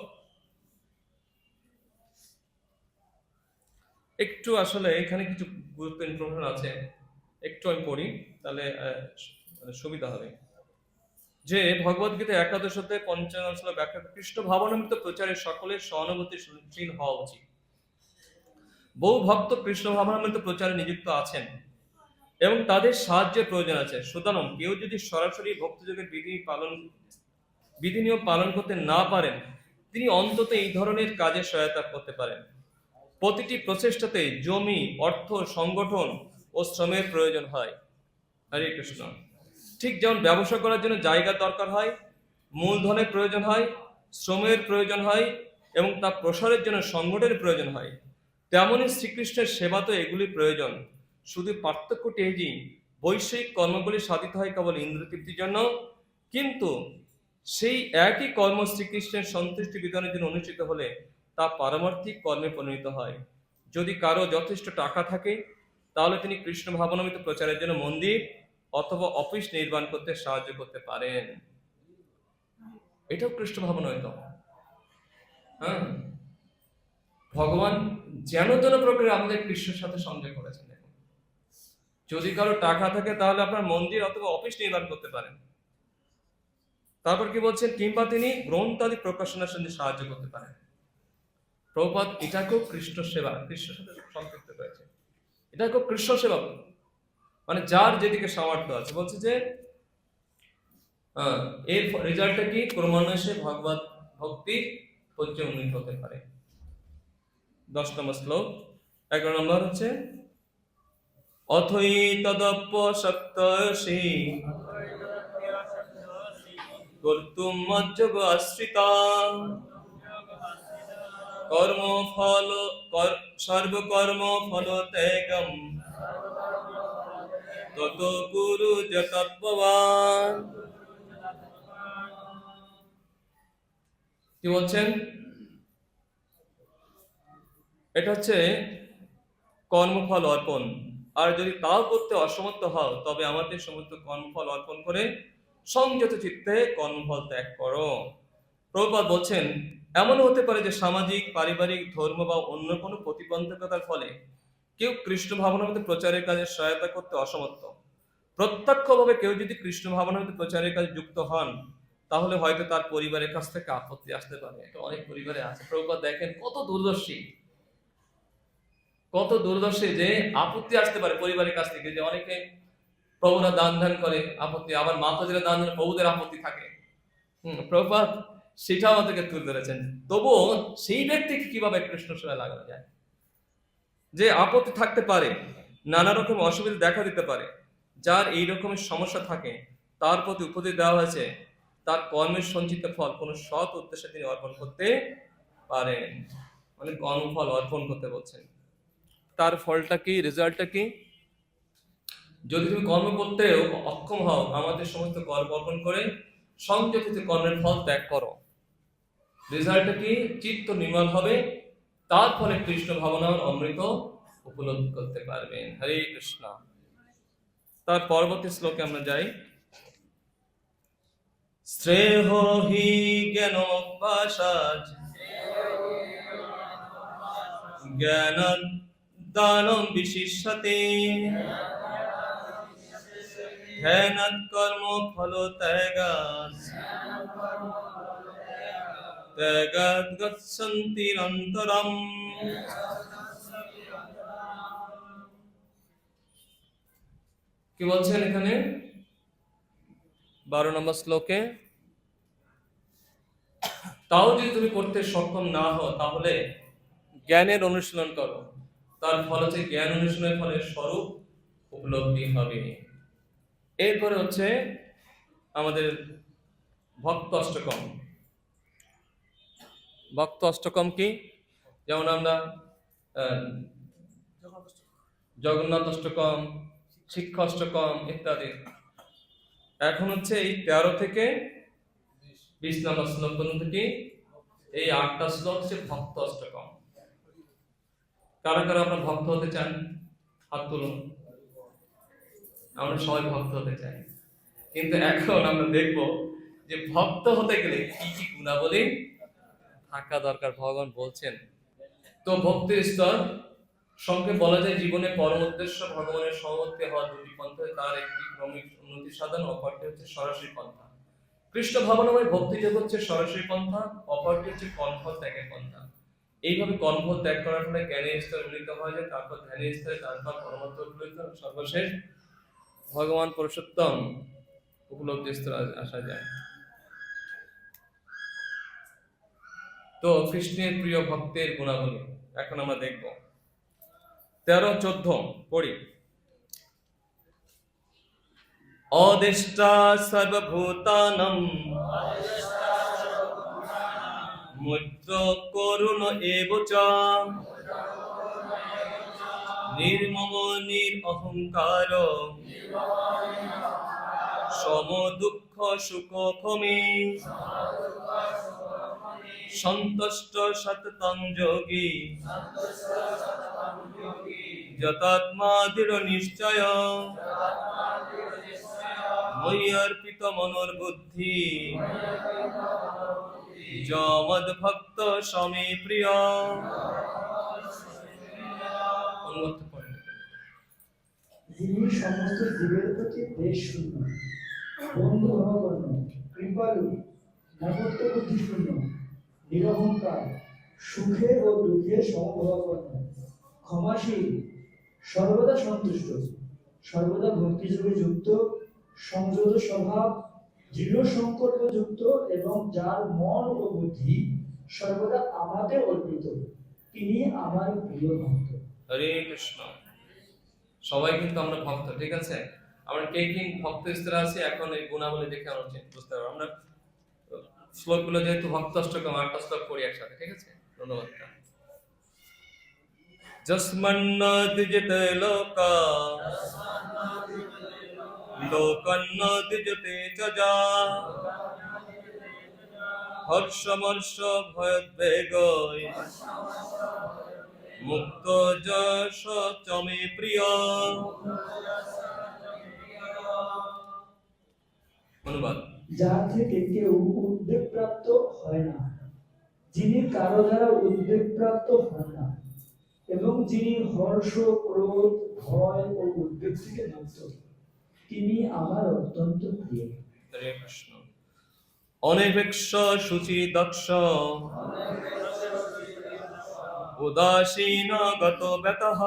Speaker 1: একটু আসলে এখানে কিছু গুরুত্ব ইনফরমেশন আছে, একটু আমি পড়ি, তাহলে সুবিধা হবে। যে ভগবদ্গীতা 11 অধ্যায় 55 শ্লোক ব্যাখ্যা, কৃষ্ণ ভাবনামৃত প্রচারে সকলের সহানুভূতিশীল হওয়া উচিত। বহু ভক্ত কৃষ্ণ ভাবনামৃত প্রচারে নিযুক্ত আছেন এবং তাদের সাহায্যের প্রয়োজন আছে। সুতরাং কেউ যদি সরাসরি ভক্তিযোগের বিধি নিয়ম পালন করতে না পারেন, তিনি অন্তত এই ধরনের কাজে সহায়তা করতে পারেন। প্রতিটি প্রচেষ্টাতে জমি, অর্থ, সংগঠন ও শ্রমের প্রয়োজন হয়। হরে কৃষ্ণ। ঠিক যেমন ব্যবসা করার জন্য জায়গার দরকার হয়, মূলধনের প্রয়োজন হয়, শ্রমের প্রয়োজন হয় এবং তা প্রসারের জন্য সংগঠনের প্রয়োজন হয়, তেমনই শ্রীকৃষ্ণের সেবা তো এগুলি প্রয়োজন। শুধু পার্থক্যটি এই যে বৈষয়িক কর্মগুলি সাধিত হয় কেবল ইন্দ্রতৃপ্তির জন্য, কিন্তু সেই একই কর্ম শ্রীকৃষ্ণের সন্তুষ্টি বিধানের জন্য অনুষ্ঠিত হলে তা পারমার্থিক কর্মে পরিণত হয়। যদি কারো যথেষ্ট টাকা থাকে তাহলে তিনি কৃষ্ণ ভাবনামৃত প্রচারের জন্য মন্দির অথবা অফিস নির্মাণ করতে সাহায্য করতে পারেন। এটাও কৃষ্ণ ভাবনামৃত। হ্যাঁ, ভগবান যেন তেন প্রকারে আমাদের কৃষ্ণের সাথে সংযোগ করেছেন। যদি কারো টাকা থাকে তাহলে আপনার মন্দির অথবা অফিস নির্মাণ করতে পারেন। তারপর কি বলছেন? কিংবা তিনি গ্রন্থাদি প্রকাশনার সঙ্গে সাহায্য করতে পারেন। প্রভুপাদ এটাকেও কৃষ্ণ সেবা, কৃষ্ণের সাথে সম্পৃক্ত করেছে। এটাকেও কৃষ্ণ সেবা, মানে যার যেদিকে সামর্থ্য আছে। বলছে যে এর রেজাল্টটা কি? ক্রমান্বয়ে সে ভগবত ভক্তির পর্যায়ে উন্নীত হতে পারে। 10 নম্বর শ্লোক। 11 নম্বর হচ্ছে অথৈ তদপ্য সপ্তর্ষি কর্তুম মজ্জগ আশ্রিতা কর্ম ফল সর্বকর্ম ফল ত্যাগম তত গুরু যতৎপবান। কি বলছেন? এটা হচ্ছে কর্মফল অর্পণ। আর যদি তাও করতে অসমর্থ হও তবে আমাদের সমস্ত কর্মফল অর্পণ করে সংযত চিত্তে কর্মফল ত্যাগ করো। প্রভুপাদ বলছেন এমন হতে পারে যে সামাজিক, পারিবারিক, ধর্ম বা অন্য কোনো প্রতিবন্ধকতার ফলে কেউ কৃষ্ণ ভাবনামৃত প্রচারের কাজে সহায়তা করতে অসমর্থ। প্রত্যক্ষভাবে কেউ যদি কৃষ্ণ ভাবনামৃত প্রচারের কাজে যুক্ত হন তাহলে হয়তো তার পরিবারের কাছ থেকে আপত্তি আসতে পারে। এটা অনেক পরিবারে আছে। প্রভুপাদ দেখেন কত দূরদর্শী, কত দূরদর্শী যে আপত্তি আসতে পারে পরিবারের কাছ থেকে। যে অনেকে প্রভুরা দান ধ্যান করে, আপত্তি, আবার মাতাজিরা দান ধ্যান, প্রভুদের আপত্তি থাকে। প্রভুপাদ সেটা আমাদেরকে তুলে ধরেছেন। তবুও সেই ব্যক্তিকে কিভাবে কৃষ্ণ সেবায় লাগানো যায়? যে আপত্তি থাকতে পারে, নানা রকম অসুবিধা দেখা দিতে পারে, যার এই রকমের সমস্যা থাকে তার প্রতি উপদেশ দেওয়া হয়েছে তার কর্মের সঞ্চিত ফল কোন সৎ উদ্দেশ্যে তিনি অর্পণ করতে পারেন। মানে কর্মফল অর্পণ করতে বলছেন। তার ফলটা কি, রেজাল্টটা কি? যদি তুমি কর্ম করতে অক্ষম হও, আমাদের সমস্ত কর্ম অর্পণ করে সংযত কর্মের ফল ত্যাগ করো। রেজাল্টটা কি? চিত্ত নির্মল হবে, তার ফলে কৃষ্ণ ভাবনার অমৃত উপলব্ধি করতে পারবেন। হরে কৃষ্ণ। তার পরবর্তী শ্লোকে আমরা যাই। শ্রেয় হি জ্ঞান অভ্যাসাৎ জ্ঞান দানম বিশিষ্যতে ধ্যানাৎ কর্ম ফল ত্যাগাৎ ত্যাগাৎ গচ্ছন্তি অন্তরম। কি বলছেন এখানে 12 নম্বর শ্লোকে? তাও যদি তুমি করতে সক্ষম না হও তাহলে জ্ঞানের অনুশীলন করো। তার ফল হচ্ছে জ্ঞান অনুশীলনের ফলে স্বরূপ উপলব্ধি হবে। এরপরে হচ্ছে আমাদের ভক্ত অষ্টকম। ভক্ত অষ্টকম কি? যেমন আমরা আহ, জগন্নাথ অষ্টকম, শিক্ষা অষ্টকম ইত্যাদি। এখন হচ্ছে এই 13 থেকে 20 নম্বর শ্লোক পর্যন্ত কি এই 8টা শ্লোক হচ্ছে ভক্ত অষ্টকম। কারা কারা আপনার ভক্ত হতে চান? হাত তুলুন। আমরা সবাই ভক্ত হতে চাই, কিন্তু এখন আমরা দেখব যে ভক্ত হতে গেলে কি কি গুণাবলী থাকা দরকার ভগবান বলছেন। তো ভক্তির স্তর সংক্ষেপে বলা যায় জীবনে পরম উদ্দেশ্য ভগবানের সমবর্তী হওয়া দুটি পন্থা, তার একটি ক্রমিক উন্নতি সাধন, অপরটি হচ্ছে সরাসরি পন্থা। কৃষ্ণ ভাবনাময় ভক্তি যোগ হচ্ছে সরাসরি পন্থা, অপরটি হচ্ছে কর্ম ত্যাগের পন্থা। এইভাবে কর্ম ত্যাগ করার ফলে জ্ঞানের স্তর উন্নীত হওয়া যায়, তারপর ধ্যানের স্তরে, তারপর পরমাত্ম উপলব্ধি, সর্বশেষ ভগবান পুরুষোত্তম উপলব্ধি স্তরে আসা যায়। তো কৃষ্ণের প্রিয় ভক্তের গুণাবলী এখন আমরা দেখব। 13-14 পড়ি। অদেষ্টা সর্বভূতানাং মৈত্র করুণ এব চ নির্মম নিরহংকার সম দুঃখ সুখ ক্ষমে সন্তুষ্ট সততং যোগী যতাত্মা দৃঢ় নিশ্চয় ময়ি অর্পিত মনোর বুদ্ধি যমদ ভক্ত সমে প্রিয়।
Speaker 4: যিনি সমস্ত জীবের প্রতি দেশ শূন্য, বন্ধু ভাবাপন্ন, কৃপালু, নমত্ব বুদ্ধি শূন্য, নিরহংকার, সুখে ও দুঃখে সমভাবাপন্ন, ক্ষমাশীল, সর্বদা সন্তুষ্ট, সর্বদা ভক্তিযোগে যুক্ত, সংযত স্বভাব, দৃঢ় সংকল্প যুক্ত এবং যার মন ও বুদ্ধি সর্বদা আমাদের অর্পিত, তিনি আমার প্রিয় ভক্ত।
Speaker 1: হরে কৃষ্ণ। সবাই কিন্তু আমরা ভক্ত, ঠিক আছে? আমরা কে কি ভক্ত স্তরে আছি এখন এই গুণাবলী দেখে আমরা বুঝতে পারবো। আমরা শ্লোকগুলো যেহেতু ভক্ত অষ্টকম 8টা শ্লোক পড়ি একসাথে, ঠিক আছে? ধন্যবাদ। যস্মন্ন দ্বিজতে লোকা লোকন্ন দ্বিজতে চ যা হর্ষমর্ষ ভয়োদ্বেগৈ মুক্ত যশ চমে প্রিয়। অনুবাদ।
Speaker 4: যার থেকে কেউ উদ্বেগ প্রাপ্ত হয় না, যিনি কারো দ্বারা উদ্বেগ প্রাপ্ত হন না এবং যিনি হর্ষ, ক্রোধ, ভয় ও উদ্বেগ থেকে মুক্ত, তিনি আমার অত্যন্ত প্রিয়।
Speaker 1: হরে কৃষ্ণ। অনির্বেক্ষ শুচি দক্ষ উদাসীন গত ব্যতঃ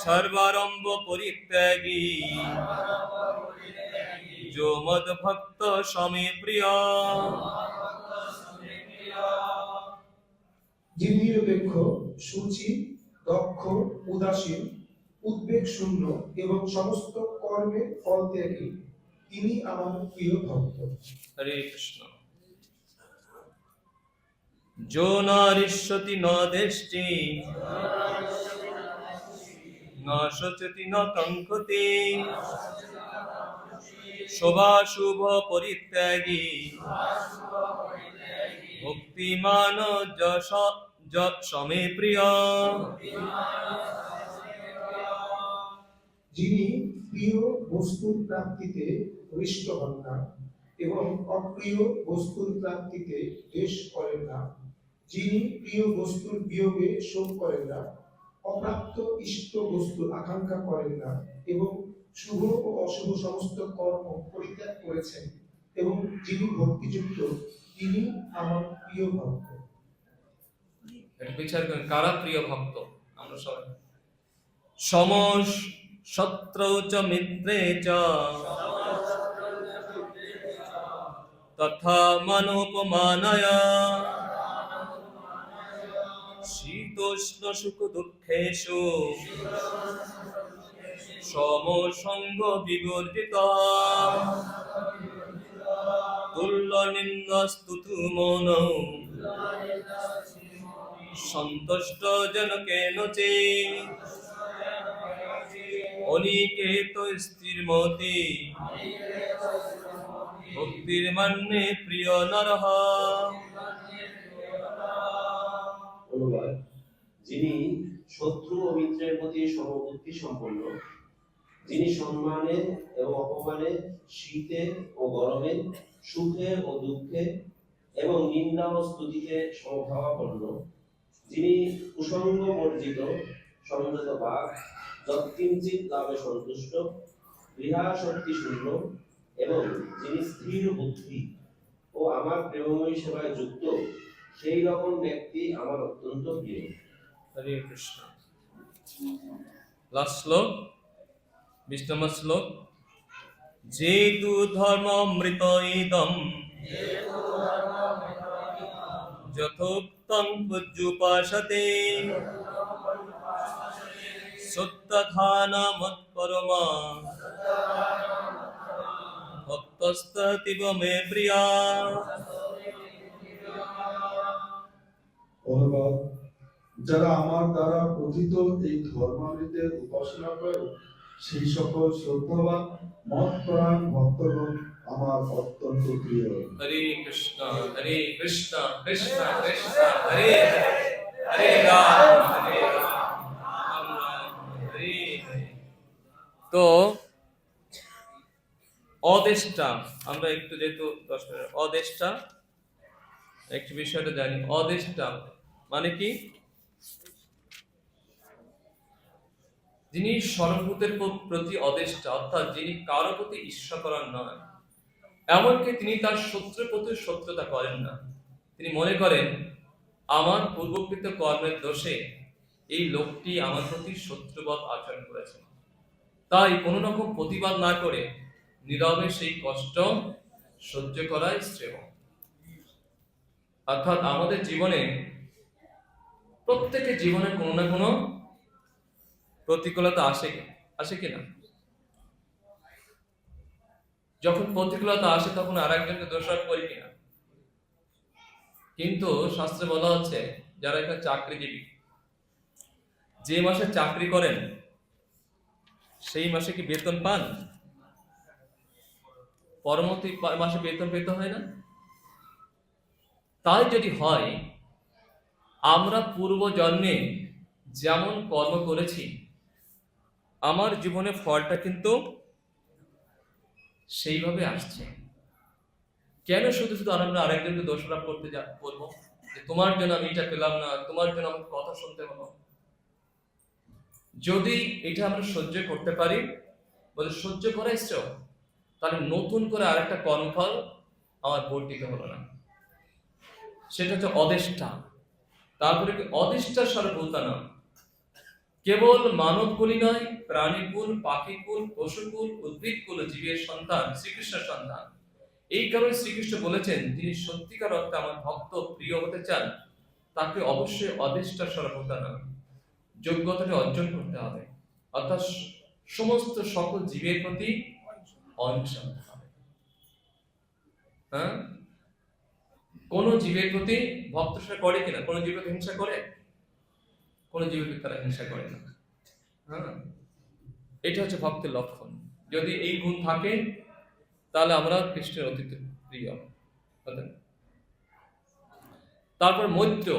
Speaker 1: সর্বারম্ভ পরিত্যাগী যো মদ ভক্ত সমে প্রিয়।
Speaker 3: যিনি নিরপেক্ষ, সূচি, দক্ষ, উদাসীন, উদ্বেগ শূন্য এবং সমস্ত কর্মে ফল ত্যাগী, তিনি আমার প্রিয় ভক্ত।
Speaker 1: হরে কৃষ্ণ। যো নারিষ্যতি ন দেষ্টি ন শোচতি ন কাঙ্ক্ষতি শোভাশুভ পরিত্যাগী ভক্তিমান যশ সমে প্রিয়।
Speaker 3: যিনি প্রিয় বস্তুর প্রাপ্তিতে হৃষ্ট হন না এবং অপ্রিয় বস্তুর প্রাপ্তিতে দ্বেষ করেন না, যিনি প্রিয় বস্তুর বিয়োগে শোক করেন না, অপ্রাপ্ত ইষ্ট বস্তুর আকাঙ্ক্ষা করেন না এবং শুভ ও অশুভ সমস্ত কর্ম পরিত্যাগ করেছেন এবং যিনি ভক্তিযুক্ত, তিনি আমার প্রিয় ভক্ত।
Speaker 1: এটা বিচার করেন কারা প্রিয় ভক্ত? আমরা সবাই। সমস শত্রৌ চ মিত্রে চ তথা মানোপমানয় শীত শীতোষ্ণ সুখ দুঃখেষু সমসঙ্গ বিবর্জিত তুল্য নিম্ন স্তুতু মন সন্তুষ্ট যেন কেনচে অনিকেত স্থির মতি ভক্তির মান্যে প্রিয় নরহ।
Speaker 2: অনুবাদ: যিনি শত্রু ও মিত্রের প্রতি সমবুদ্ধি সম্পন্ন, যিনি সম্মানে এবং অপমানে, শীতে ও গরমে, সুখে ও দুঃখে এবং নিন্দা ও স্তুতিতে সমভাবাপন্ন, যিনি কুসঙ্গ বর্জিত, সমবেত বাক, যৎকিঞ্চিৎ লাভে সন্তুষ্ট, গৃহাসক্তি শূন্য এবং যিনি স্থির বুদ্ধি ও আমার প্রেমময়ী সেবায় যুক্ত, সেই রকম ব্যক্তি আমার অত্যন্ত প্রিয়।
Speaker 1: হরে কৃষ্ণ। লাস্ট শ্লোক, 20 নম্বর শ্লোক। যেতু ধর্মমৃত ইদম যথোক্তং পূজ্যোপাসতে সত্যধানমৎপরমা ভক্তস্ততীব মে প্রিয়া।
Speaker 3: অনুবাদ: যারা আমার দ্বারা কথিত এই ধর্মামৃতের উপাসনা করে, সেই সকল শ্রদ্ধাবান মৎপরায়ণ ভক্তগণ আমার অত্যন্ত প্রিয়।
Speaker 1: হরে কৃষ্ণ কৃষ্ণ কৃষ্ণ হরে হরে, হরে রাম রাম রাম হরে হরে। তো অদেষ্টা, আমরা একটু যেহেতু 10 মিনিট অদেষ্টা একটু বিষয়টা জানি। অদেষ্টা মানে কি? যিনি সর্বভূতের প্রতি অদেষ্টা, অর্থাৎ যিনি কারো প্রতি ঈর্ষাপরায়ণ নয়, এমনকি তিনি তার শত্রুর প্রতি শত্রুতা করেন না। তিনি মনে করেন আমার পূর্বকৃত কর্মের দোষে এই লোকটি আমার প্রতি শত্রুবৎ আচরণ করেছে, তাই কোনো রকম প্রতিবাদ না করে নীরবে সেই কষ্ট সহ্য করাই শ্রেয়। অর্থাৎ আমাদের জীবনে, প্রত্যেকের জীবনে কোনো না কোনো প্রতিকূলতা আসে কিনা? যখন প্রতিকূলতা আসে তখন আর একজনকে দোষারোপ করি কিনা? কিন্তু শাস্ত্রে বলা হচ্ছে, যারা এখানে চাকরিজীবী, যে মাসে চাকরি করেন সেই মাসে কি বেতন পান? পরবর্তী মাসে বেতন পেতে হয় না? তাই যদি হয়, আমরা পূর্ব জন্মে যেমন কর্ম করেছি আমার জীবনে ফলটা কিন্তু সেইভাবে আসছে। কেন শুধু শুধু আমরা আরেকজনকে দোষারোপ করবো যে তোমার জন্য আমি এটা পেলাম না, তোমার জন্য আমাকে কথা শুনতে হলো। যদি এটা আমরা সহ্য করতে পারি, বলে সহ্য করাই শ্রেয়, তাহলে নতুন করে আরেকটা কর্মফল আমার বর্তিত হলো না। সেটা হচ্ছে অদেষ্টা। তারপরে কি? অদেষ্টা সর্বভূতানাং, কেবল মানবকুলই নয়, প্রাণীকুল, পাখিকুল, পশুকুল, উদ্ভিদকুল, জীবের সন্তান শ্রীকৃষ্ণের সন্তান। এই কারণে শ্রীকৃষ্ণ বলেছেন, যিনি সত্যিকার অর্থে আমার ভক্ত প্রিয় হতে চান, তাকে অবশ্যই অদেষ্টা সর্বভূতানাং যোগ্যতাটা অর্জন করতে হবে। অর্থাৎ সমস্ত সকল জীবের প্রতি অহিংসা হতে হবে। হ্যাঁ, কোন জীবের প্রতি ভক্ত সেটা করে কিনা? কোন জীবের হিংসা করে? কোন জীবের তারা হিংসা করে না। হ্যাঁ, এটা হচ্ছে ভক্তের লক্ষণ। যদি এই গুণ থাকে তাহলে আমরা কৃষ্ণের অতি প্রিয় হতেন। তারপর মৈত্র,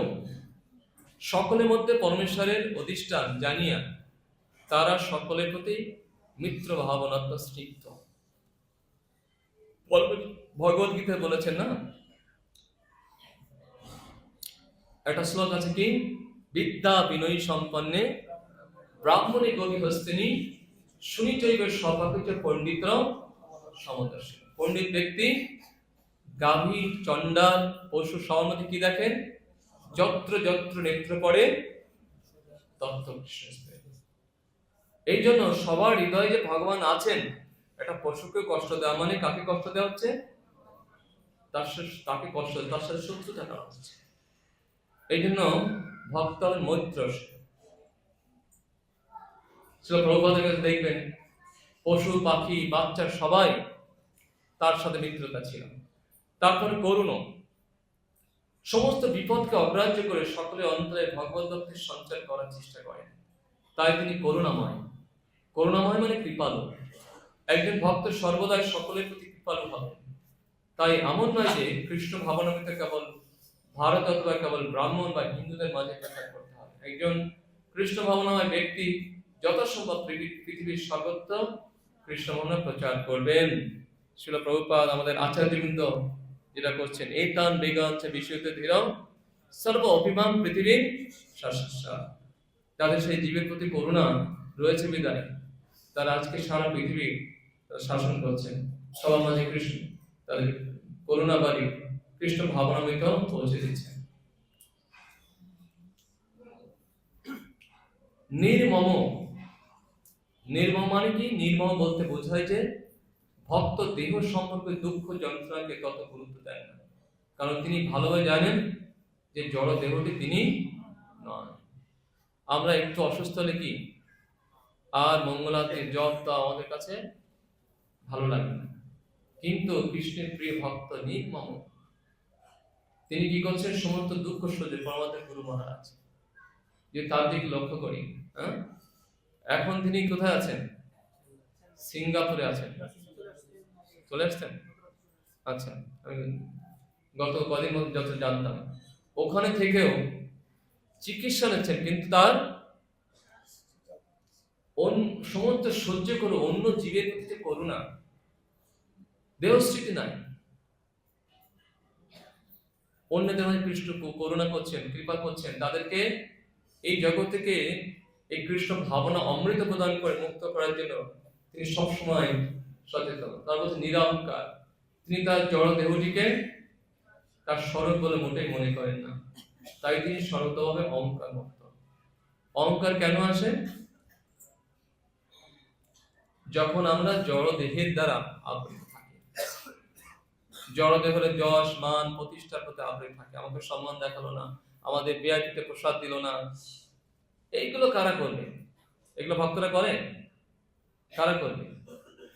Speaker 1: সকলের মধ্যে পরমেশ্বরের অধিষ্ঠান জানিয়া তারা সকলের প্রতি মিত্র ভাবনাত্ম স্নিগ্ধ। ভগবত গীতায় বলেছেন না, একটা শ্লোক আছে কি? বিদ্যা বিনয়ী সম্পন্নে ব্রাহ্মণী গভী হস্তিনী শুনিচৈব স্বভাবিত পণ্ডিত সমদর্শী। পণ্ডিত ব্যক্তি গাভী, চণ্ডাল, পশু সবার মধ্যে কি দেখেন? যত্র যত্র নেত্র পড়ে তত্র কৃষ্ণ। এই জন্য সবার হৃদয়ে যে ভগবান আছেন, একটা পশুকে কষ্ট দেওয়া মানে কাকে কষ্ট দেওয়া হচ্ছে? তাকে কষ্ট, তার সাথে শত্রুতা করা হচ্ছে। এই জন্য ভক্ত হলেন মৈত্রসী। প্রভুপাদের কাছে দেখবেন পশু পাখি বাচ্চা সবাই তার সাথে মিত্রতা ছিল। তারপরে করুণ, সমস্ত বিপদকে অগ্রাহ্য করে সকলে অন্তরে ভগবত ভক্তির সঞ্চার করার চেষ্টা করেন। তাই তিনি করুণাময়। করুণাময় মানে কৃপালু। একজন ভক্ত সর্বদাই সকলের প্রতি কৃপালু হবে। তাই এমন নয় যে কৃষ্ণ ভাবনামৃত কেবল ভারত অথবা কেবল ব্রাহ্মণ বা হিন্দুদের মাঝে প্রচার করতে হবে। একজন কৃষ্ণ ভাবনাময় ব্যক্তি যথাসম্ভব পৃথিবীর সর্বত্র কৃষ্ণ ভাবনা প্রচার করবেন। শিল প্রভুপাদ আমাদের আচার্যবৃন্দ যেটা করছেন, এতান বেগাঞ্চ বিশ্বতে ধীরম সর্ব অভিমান পৃথিবীর শাসস্যা। তাদের সেই জীবের প্রতি করুণা রয়েছে বিদায় তারা আজকে সারা পৃথিবী শাসন করছেন। সবার মাঝে কৃষ্ণ তাদের করুণা বাড়ি কৃষ্ণ ভাবনামৃত পৌঁছে দিচ্ছেন। নির্মম, নির্মম মানে কি? নির্মম বলতে বোঝায় যে ভক্ত দেহ সম্পর্কে দুঃখ যন্ত্রণাকে তত গুরুত্ব দেন না, কারণ তিনি ভালোভাবে জানেন যে জড় দেহটি তিনি নয়। আমরা একটু অসুস্থ হলে কি আর মঙ্গলাতে জপ তা আমাদের কাছে ভালো লাগে না, কিন্তু কৃষ্ণের প্রিয় ভক্ত নির্মম তিনি কি করছেন? সমস্ত দুঃখ সহ্য পরমাত্মার গুরু মহারাজ যে তার দিকে লক্ষ্য করি। এখন তিনি কোথায় আছেন? সিঙ্গাপুরে আছেন। চলে আসছেন? আচ্ছা, আমি গত কদিন মধ্যে যত জানতাম ওখানে থেকেও চিকিৎসা নিচ্ছেন, কিন্তু তার সমস্ত সহ্য করে অন্য জীবের প্রতি করুণা, দেহস্মৃতি নাই। অন্যদের মাঝে কৃষ্ণ করুণা করছেন, কৃপা করছেন, তাদেরকে এই জগৎ থেকে এই কৃষ্ণ ভাবনা অমৃত প্রদান করে মুক্ত করার জন্য তিনি সবসময় সচেতন। তার বলছে নিরহংকার, তিনি তার জড় দেহটিকে তার স্বরূপ বলে মোটেই মনে করেন না, তাই তিনি সর্বতভাবে অহংকার মুক্ত। অহংকার কেন আসে? যখন আমরা জড় দেহের দ্বারা আবৃত থাকি, জড় দেহের যশ মান প্রতিষ্ঠার প্রতি আবৃত থাকে। আমাকে সম্মান দেখালো না, আমাদের বিআইপিতে প্রসাদ দিল না, এইগুলো কারা করবে? এগুলো ভক্তরা করে? কারা করবে?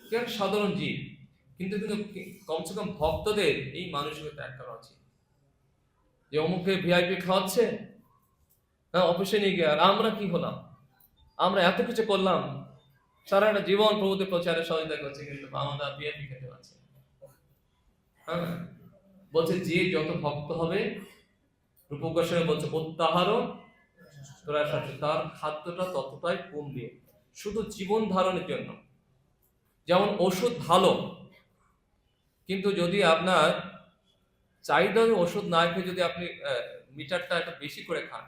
Speaker 1: কেন? সাধারণ জীব। কিন্তু কমসে কম ভক্তদের এই মানসিকতা ত্যাগ করা উচিত যে অমুকে ভিআইপি খাওয়াচ্ছে, হ্যাঁ অফিসে নিয়ে গিয়ে, আর আমরা কি হলাম? আমরা এত কিছু করলাম, সারা একটা জীবন প্রভুদের প্রচারে সহযোগিতা করছে, কিন্তু আমরা ভিআইপি খেতে পারছি। হ্যাঁ, বলছে যে যত ভক্ত হবে, রূপ গোস্বামী বলছে প্রত্যাহারও তোরা সাথে তার খাদ্যটা ততটাই কমবে, শুধু জীবন ধারণের জন্য। যেমন ওষুধ ভালো, কিন্তু যদি আপনার চাহিদা ওষুধ না খেয়ে যদি আপনি মিটারটা একটু বেশি করে খান,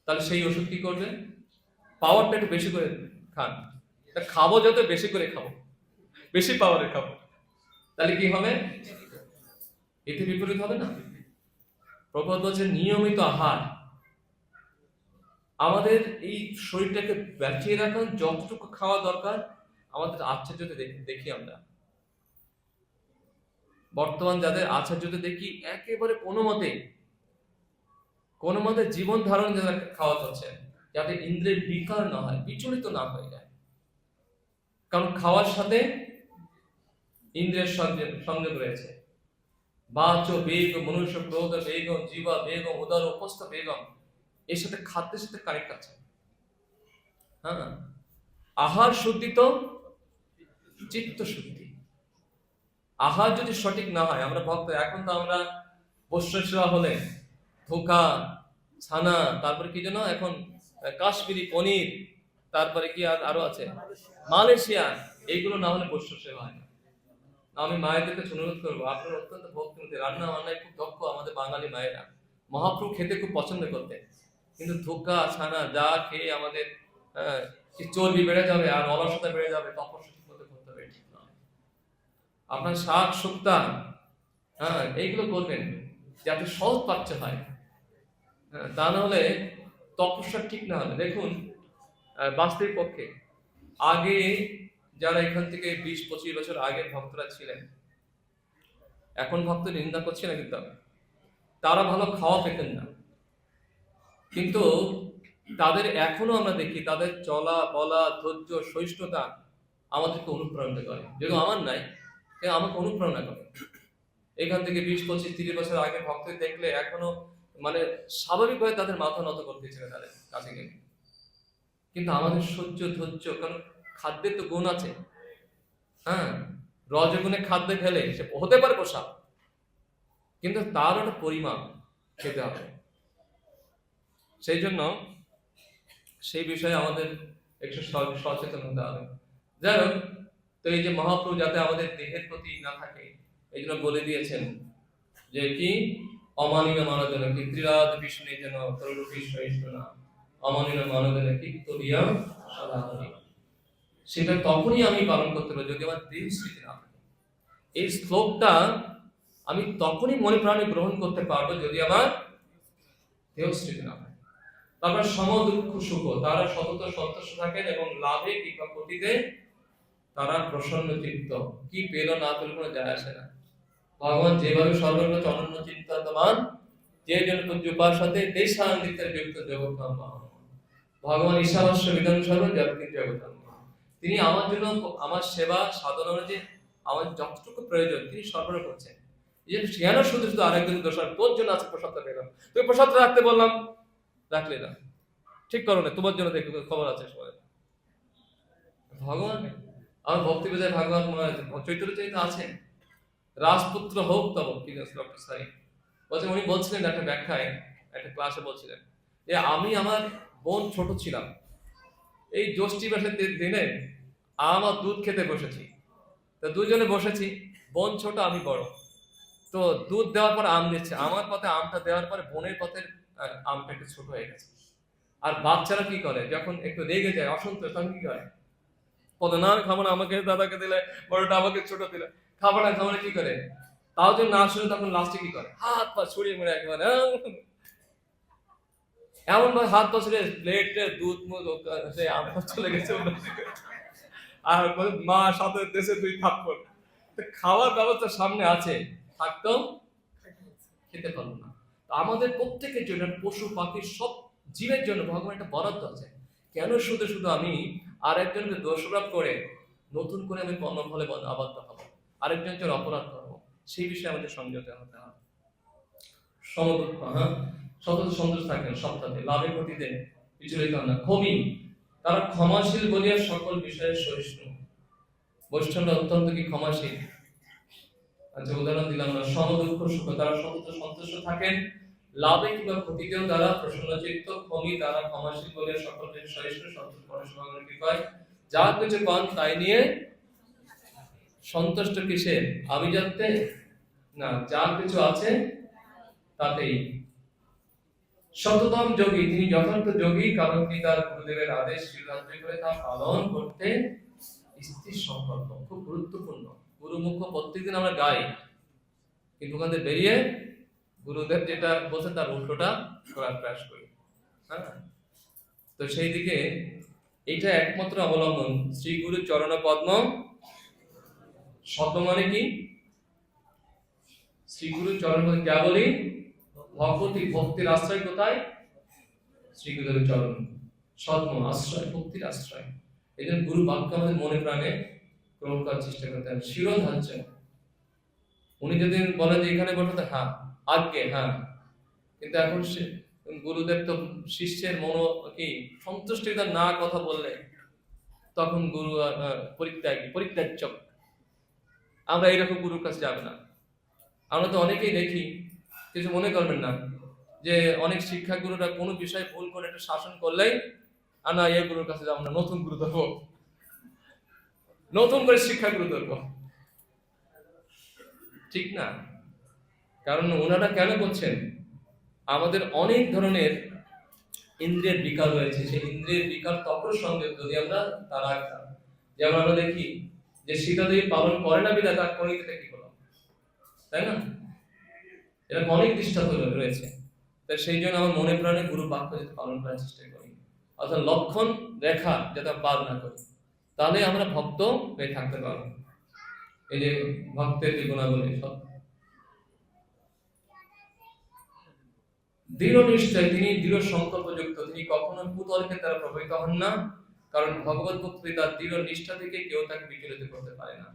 Speaker 1: তাহলে সেই ওষুধ কি করবে? পাওয়ারটা একটু বেশি করে খান। খাবো যত বেশি করে খাবো, বেশি পাওয়ারে খাবো, তাহলে কি হবে? এতে বিপরীত হবে না? প্রভুপাদ বলছেন নিয়মিত আহার। আমাদের এই শরীরটাকে বাঁচিয়ে রাখার যতটুকু খাওয়া দরকার, আমাদের আশ্চর্যতে দেখি আমরা বর্তমান যাদের আচার্যতে দেখি একেবারে কোনো মতে জীবন ধারণ যারা খাওয়া হচ্ছেন, যাতে ইন্দ্রিয়ের বিকার না হয়, বিচলিত না হয়ে যায়। কারণ খাওয়ার সাথে ইন্দ্রিয়ের সংযোগ রয়েছে। বাচ বেগ মনুষ্য ক্রোধ বেগম জীবা বেগম উদর উপস্থ বেগম, এর সাথে খাদ্যের সাথে কানেক্ট আছে। হ্যাঁ, আহার শুদ্ধি তো চিত্ত শুদ্ধি। আহার যদি সঠিক না হয়, আমরা ভক্ত এখন তো আমরা বৈষ্ণব হলে ধোকা ছানা, তারপরে কি যেন এখন কাশ্মীরি পনির, তারপরে কি আরো আছে মালয়েশিয়া, এইগুলো না হলে বৈষ্ণব সেবা হয় না। আমি মায়েদেরকে অনুরোধ করবো, আপনারা অত্যন্ত ভক্তিমতী, রান্না বান্নায় খুব দক্ষ আমাদের বাঙালি মায়েরা, মহাপ্রভু খেতে খুব পছন্দ করতেন, কিন্তু ধোকা ছানা যা খেয়ে আমাদের চর্বি বেড়ে যাবে আর অলসতা বেড়ে যাবে, তপস্যা ঠিক মতো করতে হবে, ঠিক নয়। আপনার শাক শুক্তা, হ্যাঁ এইগুলো করবেন যাতে সহজ পাচ্ছ হয়, তা না হলে তপস্যা ঠিক না হলে। দেখুন বাস্তবিক পক্ষে আগে যারা এখান থেকে 20-25 বছর আগের ভক্তরা ছিলেন, এখন ভক্ত নিন্দা করছে না, কিন্তু তারা ভালো খাওয়া পেতেন না, কিন্তু তাদের এখনো আমরা দেখি তাদের চলা বলা ধৈর্য সহিষ্ণুতা আমাদেরকে অনুপ্রাণিত করে, যেহেতু আমার নাই কিন্তু আমাকে অনুপ্রেরণা করে। এখান থেকে 20, 25, 30 বছর আগে ভক্তদের দেখলে এখনো মানে স্বাভাবিকভাবে তাদের মাথা নত করতে ইচ্ছে করে তাদের কাছে গেলে। কিন্তু আমাদের সহ্য ধৈর্য, কারণ খাদ্যের তো গুণ আছে। হ্যাঁ, রজগুণে খাদ্যে ফেলে সে হতে পারে পোষা, কিন্তু তার একটা পরিমাণ খেতে হবে। সেই জন্য সেই বিষয়ে আমাদের একটু সচেতন হতে হবে। যাই হোক, তো এই যে মহাপ্রভু যাতে আমাদের দেহের প্রতি না থাকে এই জন্য বলে দিয়েছেন যে কি অমানিনা মানবেন কি ত্রিরাত বিষ্ণু যেন তরুপী সহিষ্ণু না অমানিনা মানবেন কি তরিয়া সদাহরি। সেটা তখনই আমি পালন করতে পারবো যদি আমার দেহ স্মৃতি না থাকে। এই শ্লোকটা আমি তখনই মনে প্রাণে গ্রহণ করতে পারবো যদি আমার দেহ স্মৃতি না থাকে। তারপর সম দুঃখ সুখ, তারা সতত সন্তুষ্ট থাকেন এবং লাভে কিংবা ক্ষতিতে তারা প্রসন্ন চিত্ত। কি পেল না পেল কোনো যায় আসে না। ভগবান যেভাবে সর্বত্র অনন্য চিন্তামান যে জন পূজ্য উপাসতে দেশান্বিতের যুক্ত জগৎ। ভগবান ঈশাবস্য বিধান সর্ব জগৎ জগৎ। তিনি আমার জন্য আমার সেবা সাধনা যে আমার যতটুকু প্রয়োজন তিনি সরবরাহ করছেন। কেন শুধু শুধু আরেকজন দোষার তোর জন্য আছে প্রসাদটা পেলাম, তুই প্রসাদটা রাখতে বললাম রাখলে না, ঠিক করো না, তোমার জন্য দেখো খবর আছে সবাই। ভগবান আমার ভক্তি বিজয় ভাগবত মনে হয় চৈতন্য চরিত্র আছেন। রাজপুত্র হোক তব কি বলছেন, উনি বলছিলেন একটা ব্যাখ্যায় একটা ক্লাসে বলছিলেন যে আমি আমার বোন ছোট ছিলাম, এই জ্যৈষ্ঠী মাসের দিনে আমার দুধ খেতে বসেছি, তো দুজনে বসেছি, বোন ছোট আমি বড়, তো দুধ দেওয়ার পর আম দিচ্ছে, আমার পথে আমটা দেওয়ার পরে বোনের পথের আমটা একটু ছোট হয়ে গেছে। আর বাচ্চারা কি করে যখন একটু রেগে যায় অসন্তোষ তখন কি করে, বলে না খাবো না, আমাকে দাদাকে দিলে, বড়টা আমাকে ছোট দিলে, খাবো না খাবো না, কি করে, তাও যদি না শুনে তখন লাস্টে কি করে হাত পা ছড়িয়ে মেরে একেবারে এমন ভাবে হাত পা ছড়িয়ে প্লেটে দুধ মুধ সে আমটা চলে গেছে আর মা সাথে দেশে দুই থাপ্পড়। খাওয়ার ব্যবস্থা সামনে আছে থাকতেও খেতে পারবো না। আমাদের প্রত্যেকের জন্য পশু পাখি সব জীবের জন্য ভগবান একটা বরাদ্দ আছে। কেন শুধু শুধু আমি আর একজনকে দোষারোপ করে নতুন করে আমি কর্মফলে আবদ্ধ হবো, আরেকজন জন্য অপরাধ করবো, সেই বিষয়ে আমাদের সংযত হতে হবে। সমদুঃখ, হ্যাঁ, সতত সন্তোষ থাকেন সপ্তাহে লাভে ক্ষতিতে বিচলিত হন না। ক্ষমি, তারা ক্ষমাশীল বলিয়া সকল বিষয়ে সহিষ্ণু। বৈষ্ণবরা অত্যন্ত কি ক্ষমাশীল। আচ্ছা, উদাহরণ দিলাম না, সমদুঃখ সুখ, তারা সতত সন্তুষ্ট থাকেন লাভে কিংবা ক্ষতিতেও তারা প্রসন্নচিত্ত। ক্ষমি, তারা ক্ষমাশীল বলিয়া সকল বিষয়ে সহিষ্ণু। সন্তোষ পরমেশ্বরের কৃপায় যা কিছু পান তাই নিয়ে সন্তুষ্ট। কিসের আভিজাত্যে না, যা কিছু আছে তাতেই। শততম যোগী, তিনি যথার্থ যোগী, কারণ তিনি তার গুরুদেবের আদেশ শিরধার্য করে তা পালন করতে স্থির সংকল্প। খুব গুরুত্বপূর্ণ। গুরুমুখ প্রত্যেকদিন আমরা গাই, কিন্তু ওখান থেকে বেরিয়ে গুরুদেব যেটা বলছে তার উল্টোটা করার প্রয়াস করি। হ্যাঁ, তো সেই দিকে এটা একমাত্র অবলম্বন শ্রী গুরু চরণ পদ্ম। শত মানে কি, শ্রী গুরু চরণ পদ্ম কে বলি, ভক্তি, ভক্তির আশ্রয় কোথায়, শ্রী গুরুদেবের চরণ। সদ্ম আশ্রয়, ভক্তির আশ্রয়। এই জন্য গুরু বাক্য আমাদের মনে প্রাণে গ্রহণ করার চেষ্টা করতে হবে। শিরোধার্য, উনি যদি বলেন যে এখানে বসে, হ্যাঁ আজকে হ্যাঁ, কিন্তু এখন গুরুদেব তো শিষ্যের মন কি সন্তুষ্টিতা না কথা বললে তখন গুরু পরিত্যাজ্য। আমরা এইরকম গুরুর কাছে যাবে না। আমরা তো অনেকেই দেখি, কিছু মনে করবেন না, যে অনেক শিক্ষা গুরুরা কোনো বিষয়ে ভুল করে একটা শাসন করলেই না এই গুরুর কাছে যাবো না, নতুন গুরু ধরবো, নতুন করে শিক্ষা গুরু ধরবো। ঠিক না, কারণ ওনারা কেন করছেন, আমাদের অনেক ধরনের ইন্দ্রিয়ের বিকার রয়েছে, সেই ইন্দ্রিয়ের বিকার তখন সঙ্গে যদি আমরা তারা যেমন আমরা দেখি যে সীতা দেবী পালন করে না বিধায় তার পরিণতিটা কি হলো, তাই না, এরকম অনেক দৃষ্টান্ত রয়েছে। তাই সেই জন্য আমার মনে প্রাণে গুরু বাক্য যাতে পালন করার চেষ্টা করি, অর্থাৎ লক্ষণ রেখা যাতে পার না করি, তাহলে আমরা ভক্ত হয়ে থাকতে পারবো। এই যে ভক্তের যে গুণাবলী সব দৃঢ় নিশ্চয়, তিনি দৃঢ় সংকল্পযুক্ত, তিনি কখনো কুতর্কের দ্বারা প্রভাবিত হন না, কারণ ভগবত ভক্তি তার দৃঢ় নিষ্ঠা থেকে কেউ তাকে বিচলিত করতে পারে না।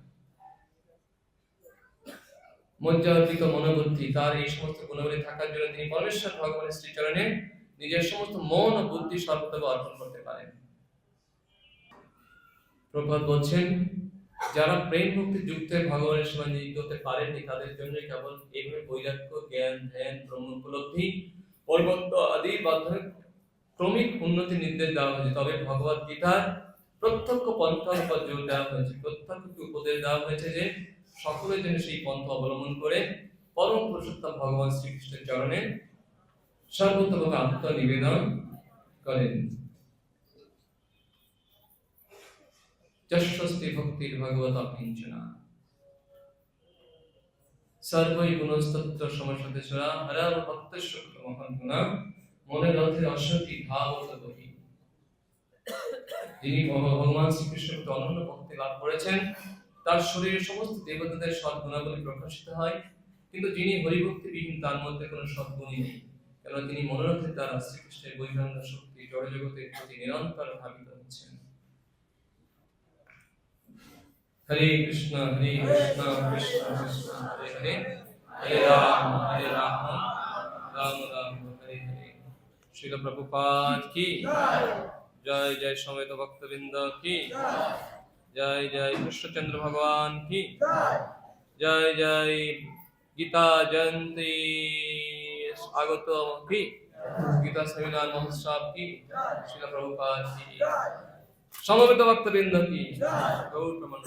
Speaker 1: মজ্জার্পিত মনোবুদ্ধি, তার এই সমস্ত গুণাবলী থাকার জন্য তিনি পরমেশ্বর ভগবানের শ্রীচরণে নিজের সমস্ত মন ও বুদ্ধি সর্বদা অর্পণ করতে পারেন। প্রভুপাদ বলছেন, যারা প্রেম ভক্তি যুক্ত হয়ে ভগবানের সেবা নিযুক্ত হতে পারেননি, তাদের জন্য কেবল এইভাবে বৈরাগ্য, জ্ঞান, ধ্যান, ব্রহ্ম উপলব্ধি, পরিবর্ত আদি মাধ্যমে ক্রমিক উন্নতি নির্দেশ দেওয়া হয়েছে। তবে ভগবত গীতার প্রত্যক্ষ পন্থার উপর জোর দেওয়া হয়েছে, প্রত্যক্ষ উপদেশ দেওয়া হয়েছে যে সকলের জন্য সেই পন্থা অবলম্বন করে পরম পুরুষোত্তম ভগবান শ্রীকৃষ্ণের চরণে সর্বোত্তভাবে আত্মনিবেদন করেন। যশস্তি ভক্তির ভগবত কিঞ্চনা সর্বৈ গুণস্তত্র সমসদেশরা হরার ভক্তের শুক্র মহাগুণা মনের রথে অসতি ভাবত বহি। যিনি ভগবান শ্রীকৃষ্ণের প্রতি অনন্য ভক্তি লাভ করেছেন, তার শরীরে সমস্ত দেবতাদের সদ্গুণাবলী প্রকাশিত হয়, কিন্তু যিনি হরিভক্তিবিহীন তার মধ্যে কোনো সদ্গুণই নেই, কেন তিনি মনোরথের দ্বারা শ্রীকৃষ্ণের বৈরাগ্য শক্তি জড়জগতের প্রতি নিরন্তর ভাবিত হচ্ছেন। হরে কৃষ্ণ কৃষ্ণ কৃষ্ণ হরে হরে, হরে রাম রাম রাম হরে হরে। শ্রীল প্রভুপাদ কি জয়, জয় সমেত ভক্তবৃন্দ কি জয়, জয় কৃষ্ণচন্দ্র ভগবান কি জয়, জয় গীতা জয়ন্তী আগত কি গীতা সেমিনার মহোৎসব কি শ্রীল প্রভুপাদ কি সমবেত ভক্তবৃন্দ কি গৌর প্রমাণ।